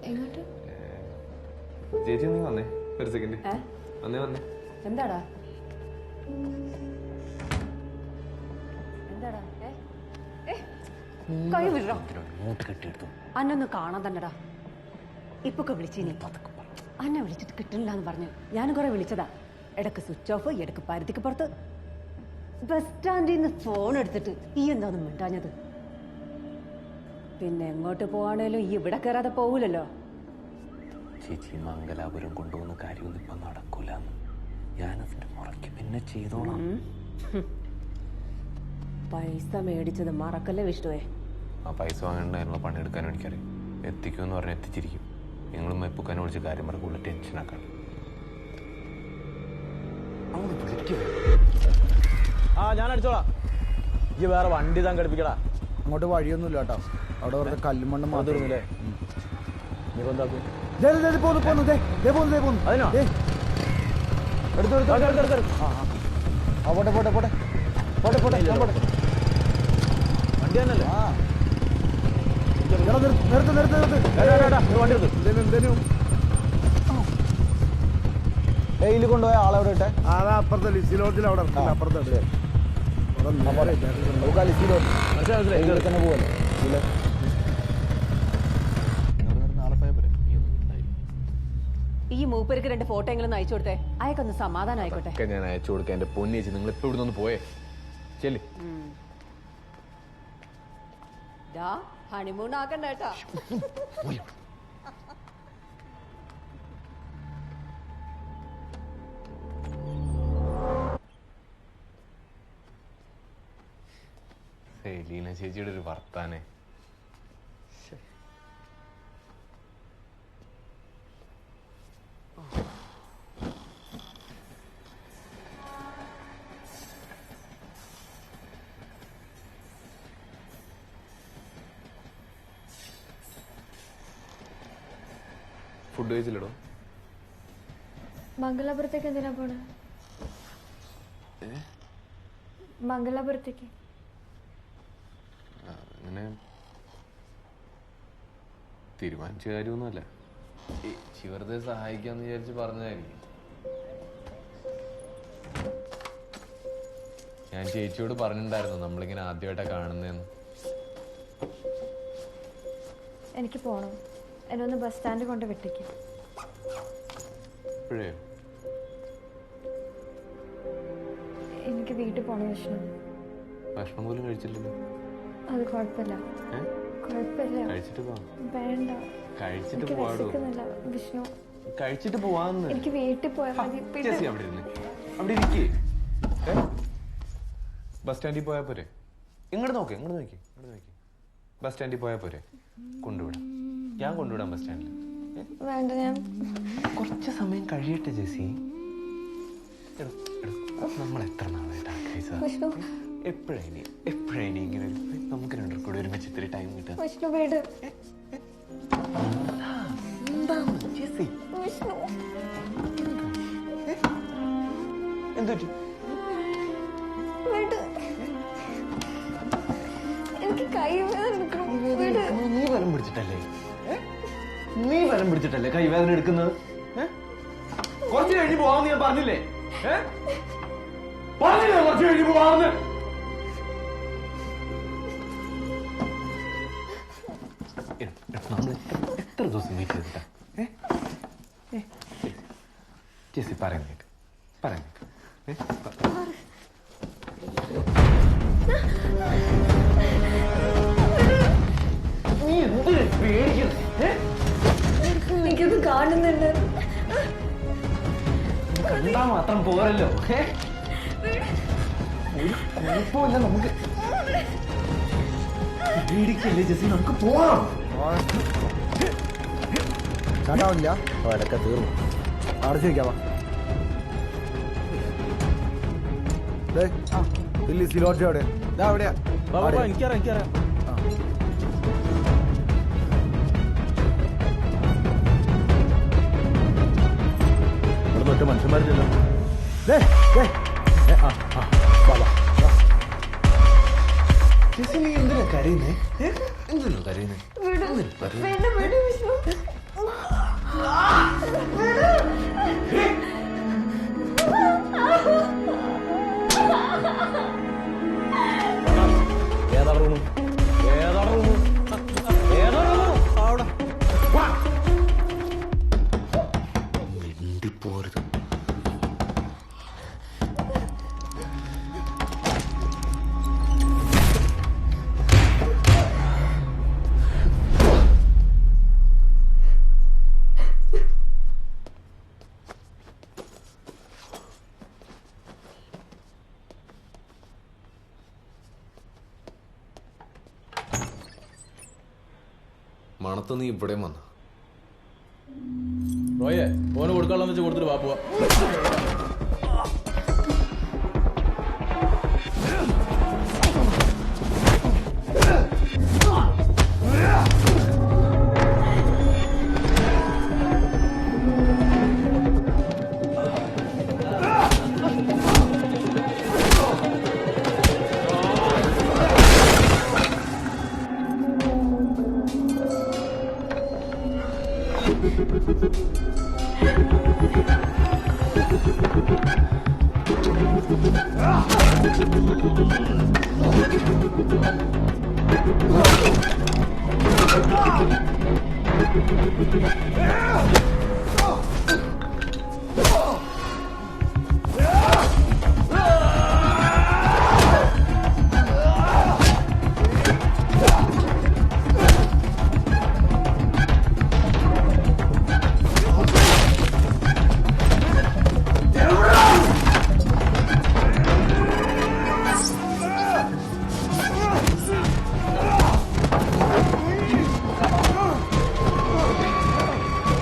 എങ്ങോട്ട്? ചേച്ചി നീ വന്നേ ഒരു സെക്കൻഡ്. വന്നേ. എന്താടാ എന്താടാ? കൈ വിടോ. അന്നൊന്ന് കാണാൻ തന്നെടാ. ഇപ്പൊക്കെ വിളിച്ചിനി. അന്നെ വിളിച്ചിട്ട് കിട്ടില്ല എന്ന് പറഞ്ഞു. ഞാനും കുറെ വിളിച്ചതാ. ഇടക്ക് സ്വിച്ച് ഓഫ്, ഇടക്ക് പരിധിക്ക് പുറത്ത്. ബസ് സ്റ്റാൻഡിൽ നിന്ന് ഫോൺ എടുത്തിട്ട് ഈ എന്താന്ന് മിണ്ടാഞ്ഞത്? പിന്നെ എങ്ങോട്ട് പോവാണേലും ഈ ഇവിടെ കയറാതെ പോവൂലല്ലോ. ചേച്ചി മംഗലാപുരം കൊണ്ടുപോകുന്ന കാര്യമൊന്നും ഇപ്പൊ നടക്കൂല. ഞാനതിന്റെ മുറയ്ക്ക് പിന്നെ ചെയ്തോളാം. പൈസ മേടിച്ചത് മറക്കല്ലേ വിഷ്ണുവേ? ആ പൈസ വാങ്ങണ്ടായിരുന്ന പണിയെടുക്കാനും എനിക്കറിയാം. എത്തിക്കുമെന്ന് പറഞ്ഞാൽ എത്തിച്ചിരിക്കും. നിങ്ങളും മെപ്പുക്കാനെ വിളിച്ച് കാര്യം പറഞ്ഞ ടെൻഷൻ ആക്കണം. ഞാൻ അടിച്ചോളാം. ഈ വേറെ വണ്ടി താൻ ഘടിപ്പിക്കടാ. അങ്ങോട്ട് വഴിയൊന്നുമില്ല കേട്ടോ. അവിടെ വെറുതെ കല്ലുമണ്ണ് മാത്രമേ. വണ്ടി തന്നെയല്ലേ? ഇതിൽ കൊണ്ടുപോയ ആളെവിടെ ഇട്ടെ? അപ്പുറത്തെ ലിസി ലോഡ്ജിൽ അവിടെ അപ്പുറത്തെ ലിസി ലോഡ്ജ് മനസ്സിലായി തന്നെ പോവല്ലേ? ഈ മൂപ്പർക്ക് 2 ഫോട്ടോ എങ്കിലും അയച്ചു കൊടുത്തേ. അയക്കൊന്ന് സമാധാനം ആയിക്കോട്ടെ. ഞാൻ അയച്ചു കൊടുക്കാൻ. എന്റെ പൊന്നേച്ചി, നിങ്ങൾ ഇപ്പൊ ഇവിടെ നിന്ന് പോയേ. ചെല്ലി ഹണിമൂൺ ആക്കണ്ട കേട്ടാ. സെലീന ചേച്ചിയുടെ ഒരു വർത്താനേ. ഫുഡ് കഴിച്ചില്ലടോ? മംഗലാപുരത്തേക്ക് എന്തിനാ പോണേ? മംഗലാപുരത്തേക്ക് അങ്ങനെ തീരുമാനിച്ച കാര്യമൊന്നുമല്ല. വെറുതെ സഹായിക്കാന്ന് വിചാരിച്ച് പറഞ്ഞതായിരിക്കും. ഞാൻ ചേച്ചിയോട് പറഞ്ഞിട്ടുണ്ടായിരുന്നു നമ്മളിങ്ങനെ ആദ്യമായിട്ടാ കാണുന്നതെന്ന്. എനിക്ക് പോണം. എന്നെ ഒന്ന് ബസ് സ്റ്റാൻഡിൽ കൊണ്ട് വിട്ടേക്ക്. ഇപ്പോഴേ? എനിക്ക് വീട്ടിൽ പോണം വിഷ്ണു. ഭക്ഷണം പോലും കഴിച്ചില്ലല്ലോ. അത് കുഴപ്പമില്ല. കുഴപ്പമില്ല. കഴിച്ചിട്ട് പോവാം. വേണ്ട. കഴിച്ചിട്ട് പോവാടോ വിഷ്ണു. കഴിച്ചിട്ട് പോവാന്ന്. എനിക്ക് വീട്ടിൽ പോയാൽ മതി. അവിടെ ഇരുന്ന് അവിടെ ഇരിക്കേ. ബസ് സ്റ്റാൻഡിൽ പോയാ പോരെ? ഇങ്ങോട്ട് നോക്കി ഇങ്ങോട്ട് നോക്കി ഇങ്ങോട്ട് നോക്കി. ബസ് സ്റ്റാൻഡിൽ പോയാ പോരെ? കൊണ്ടുവിടാം. ഞാൻ കൊണ്ടുവിടാം ബസ് സ്റ്റാൻഡിൽ. വേണ്ട, ഞാൻ കുറച്ച് സമയം കഴിയട്ടെ ജെസി. നമ്മൾ എത്ര നാളായിട്ട് എപ്പോഴാണ് ഇങ്ങനെ നമുക്ക് രണ്ടു കൂടെ ഒരുമിച്ച് ഇത്തിരി ടൈം കിട്ടാം. എന്തോ നീ വലം പിടിച്ചിട്ടല്ലേ കൈവേദന എടുക്കുന്നത്? കുറച്ച് കഴിഞ്ഞ് പോവാന്ന് ഞാൻ പറഞ്ഞില്ലേ? കുറച്ച് കഴിഞ്ഞ് പോവാന്ന്. നമ്മൾ എത്ര ദിവസം വെയിറ്റ് ചെയ്തിട്ടാ? ചേച്ചി പറയുന്നേക്ക് നീ എന്തിനാ പേടിക്കുന്നത്? എനിക്കത് കാണുന്നുണ്ട്. കണ്ടാ മാത്രം പോരല്ലോ. ഒരു കുഴപ്പമില്ല, നമുക്ക് പേടിക്കല്ലേ ജെസി, നമുക്ക് പോവാം. ചാട്ടാവില്ല, അതൊക്കെ തീർന്നു. അടച്ചു വയ്ക്കാവാ. ദില്ലി സിലോട്ട് എവിടെ? എവിടെയാ? എനിക്കറിയാം. ഇവിടെ മറ്റു മനുഷ്യന്മാരില്ലല്ലോ. നീ എന്തിനാ കരയുന്നേ? എന്തിനാ കരയുന്നേ? ഏതാ റൂമ്? അവിടെ പോരുത്. മണത്ത് നീ ഇവിടെ വന്ന റോയെ ഓന് കൊടുക്കാനുള്ള വെച്ച് കൊടുത്തിട്ട് വാ പോവാ.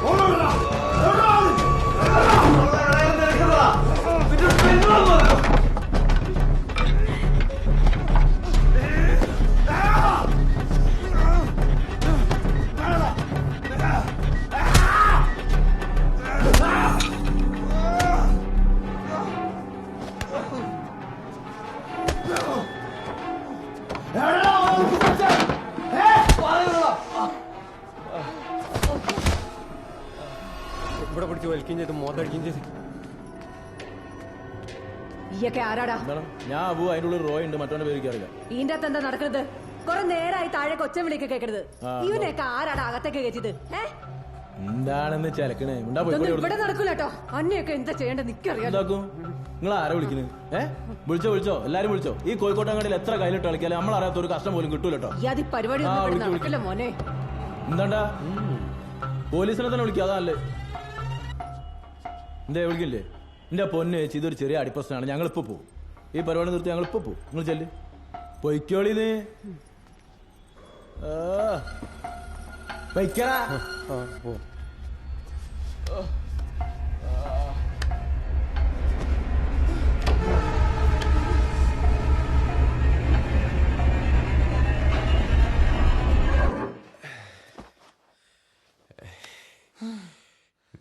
ഓടോടാ ഇവിടെ പിടിച്ച് വലിക്കുകയും ചെയ്ത് മോത്തടിക്കുകയും ചെയ്ത്. ഈയൊക്കെ ആരാടാ? ഞാൻ അബു, അതിൻ്റെ ഉള്ളിൽ റോയ് ഉണ്ട്, മറ്റവന്റെ പേര് അറിയില്ല. ഇതിന്റെ അകത്ത് എന്താ നടക്കുന്നത്? കുറെ നേരമായി താഴെ കൊച്ച വിളിക്ക് കേൾക്കരുത്. ഇവനെയൊക്കെ ആരാടാ അകത്തേക്ക് കയറ്റിയത്? എന്താണെന്ന് ചിലക്കണേ ഇവിടെ നടക്കൂല കേട്ടോ. അന്നെയൊക്കെ എന്താ ചെയ്യേണ്ടത് നിക്കറിയാം. നിങ്ങൾ ആരാ വിളിക്കുന്നത്? വിളിച്ചോ എല്ലാരും വിളിച്ചോ. ഈ കോഴിക്കോട്ടങ്ങാടിയിൽ എത്ര കയ്യിലിട്ട് കളിക്കാലും നമ്മളറിയാത്ത ഒരു കഷ്ടം പോലും കിട്ടൂല കേട്ടോ. ഈ പരിപാടി നടക്കില്ല മോനെ. എന്താണ്ടാ പോലീസിനെ തന്നെ വിളിക്കുക, അതല്ലേ? എന്തേ വിളിക്കില്ലേ? എന്റെ പൊന്ന് ചേച്ചി, ഇതൊരു ചെറിയ അടിപ്രശ്നമാണ്. ഞങ്ങളിപ്പോ പോകും. ഈ പരിപാടി നിർത്തി ഞങ്ങളിപ്പോ പോകും. നിങ്ങൾ ചെല്ല്, പൊയ്ക്കോളിന്ന്. പൊയ്ക്കടാ.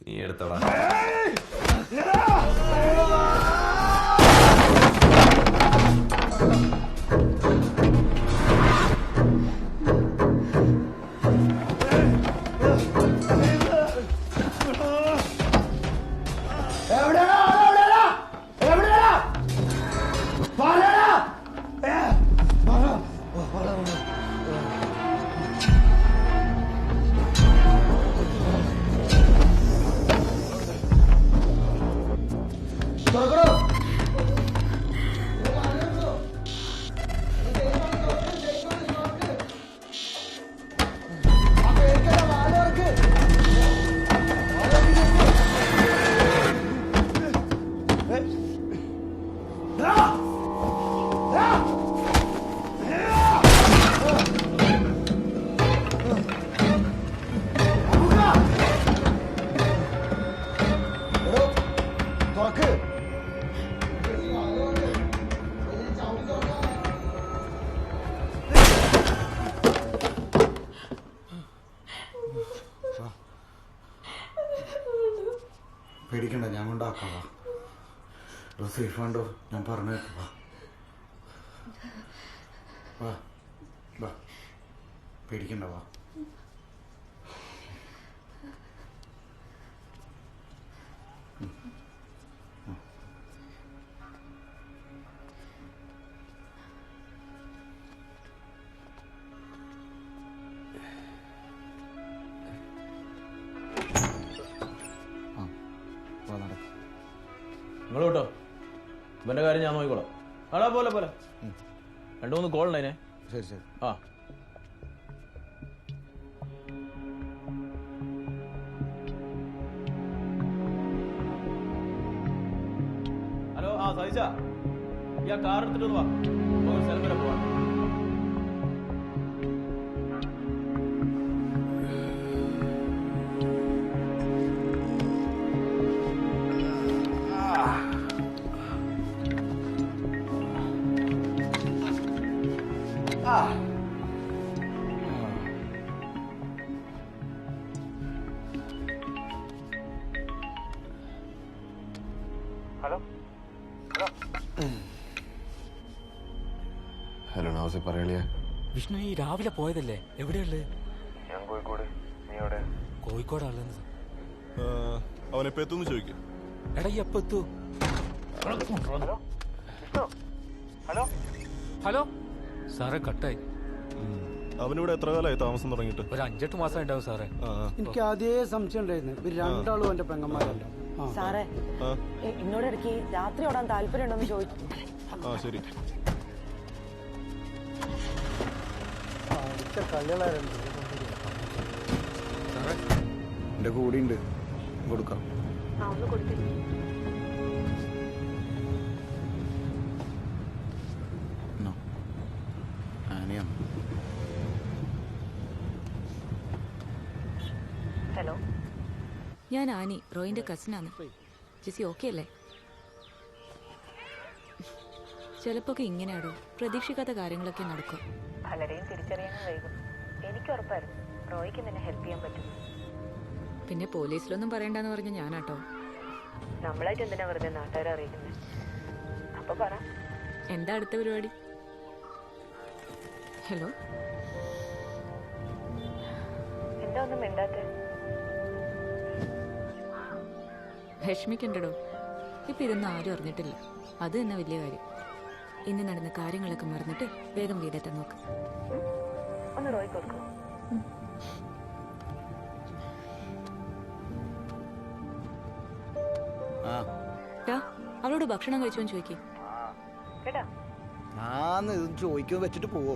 നീ എടുത്തോളാ. പേടിക്കണ്ട, ഞാൻ കൊണ്ടാക്കാം. ഡ്രസ് ഇഫാണ്ടോ, ഞാൻ പറഞ്ഞേക്കാം. വാ വാ, പേടിക്കണ്ട, വാ. നിങ്ങൾ കേട്ടോ, ഇവന്റെ കാര്യം ഞാൻ നോക്കിക്കോളാം. ആടാ പോലെ 2-3 കോൾ ഉണ്ടായിനെ. ശരി ശരി. ആ ഹലോ, ആ സതീശാ, ഈ ആ കാർ എടുത്തിട്ടൊന്ന് വാ, ഒരു സ്ഥലം വരെ പോവാ. Hello Nazi, പറയളിയാ. വിഷ്ണു, ഈ രാവിലെ പോയതല്ലേ? എവിടെയുള്ളത്? ഞാൻ കോഴിക്കോട്. നീ എവിടെ? കോഴിക്കോടാണുള്ളത്. അവനെപ്പോ എത്തുന്നു ചോദിക്കും. എടാ, ഈ എപ്പോ എത്തൂ? ഹലോ സാറേ, കട്ടായി. അവനിവിടെ എത്ര കാലമായി താമസം തുടങ്ങിയിട്ട്? ഒരു 5-8 മാസം ഉണ്ടാവും സാറേ. എനിക്ക് ആദ്യേ സംശയം ഉണ്ടായിരുന്നു, ഇവർ രണ്ടാളും എന്റെ പെങ്ങന്മാരല്ലോ. സാറേ, എന്നോട് ഇടയ്ക്ക് രാത്രി ഓടാൻ താല്പര്യം ഉണ്ടോന്ന് ചോദിച്ചു. ആ ശരി. എന്റെ കൂടെ ഉണ്ട്, കൊടുക്കാം. ഹലോ, ഞാൻ ആനി, റോയിന്റെ കസിനാണ്. ജിസി ഓക്കെ അല്ലേ? ചിലപ്പോ ഇങ്ങനെയാടോ, പ്രതീക്ഷിക്കാത്ത കാര്യങ്ങളൊക്കെ നടക്കും. പലരെയും തിരിച്ചറിയാനും വൈകും. എനിക്ക് ഉറപ്പായിരുന്നു റോയ്ക്ക് നിന്നെ ഹെൽപ്പ് ചെയ്യാൻ പറ്റും. പിന്നെ പോലീസിലൊന്നും പറയണ്ടെന്ന് പറഞ്ഞ ഞാനാട്ടോ. നമ്മളായിട്ട് എന്തിനാ വെറുതെ നാട്ടുകാരെ അറിയിക്കുന്നത്? അപ്പൊ പറ, എന്താ അടുത്ത പരിപാടി? ഹലോ, എന്താ ഒന്നും മിണ്ടാത്തെ? വിഷമിക്കണ്ടടോ. ഇപ്പൊ ഇതൊന്നും ആരും അറിഞ്ഞിട്ടില്ല. അത് തന്നെ വലിയ കാര്യം. ഇന്ന് നടന്ന കാര്യങ്ങളൊക്കെ മറന്നിട്ട് വേഗം വീടെത്താൻ നോക്ക്. ഒന്ന് റോയ് കൊടുക്കും. അവളോട് ഭക്ഷണം കഴിച്ചോന്ന് ചോദിക്കേ. കേട്ടാ? ഞാൻ ഇതും ചോദിക്കാൻ വെച്ചിട്ട് പോവോ?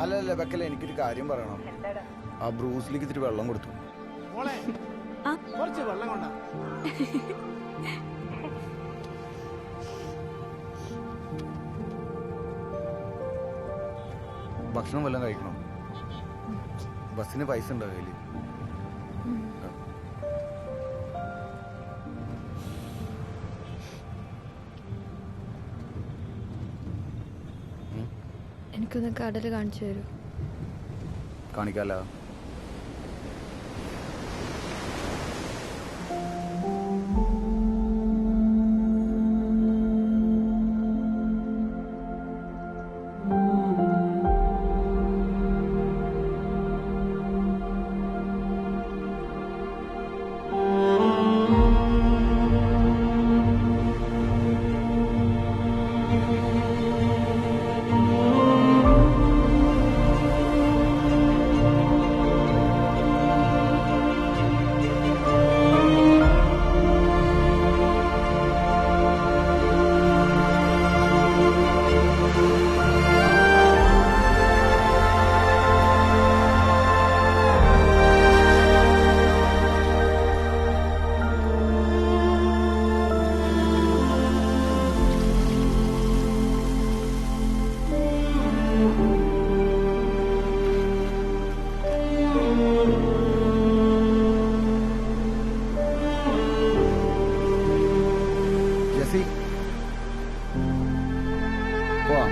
അല്ലല്ല വെക്കല, എനിക്കൊരു കാര്യം പറയണം. ആ ബ്രൂസിലേക്ക് ഇത്തിരി വെള്ളം കൊടുത്തു. കുറച്ച് വെള്ളം കൊണ്ടാ. ഭക്ഷണം വല്ലതും കഴിക്കണം. ബസ്സിന് പൈസ ഉണ്ടോ കയ്യില്? എനിക്കൊന്ന് കടല് കാണിച്ചു തരൂ. കാണിക്കാലോ. പോവാം.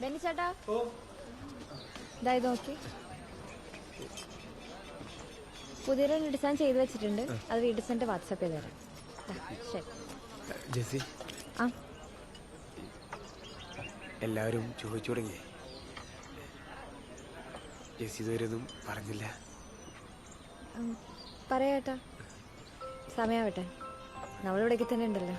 ബെന്നി ചേട്ടാ, ഇതായത് നോക്കി. പുതിയൊരു ഡിസൈൻ ചെയ്ത് വെച്ചിട്ടുണ്ട്. അത് വീട്ടിൽ സെന്റ് വാട്സാപ്പ് ചെയ്ത് തരാം. ശരി ജെസി. ആ, എല്ലാവരും ചോദിച്ചു തുടങ്ങി. ജെസി ഇതുവരെയൊന്നും പറഞ്ഞില്ല. പറയാട്ടാ, സമയാവട്ടെ. നമ്മളിവിടേക്ക് തന്നെ ഉണ്ടല്ലോ.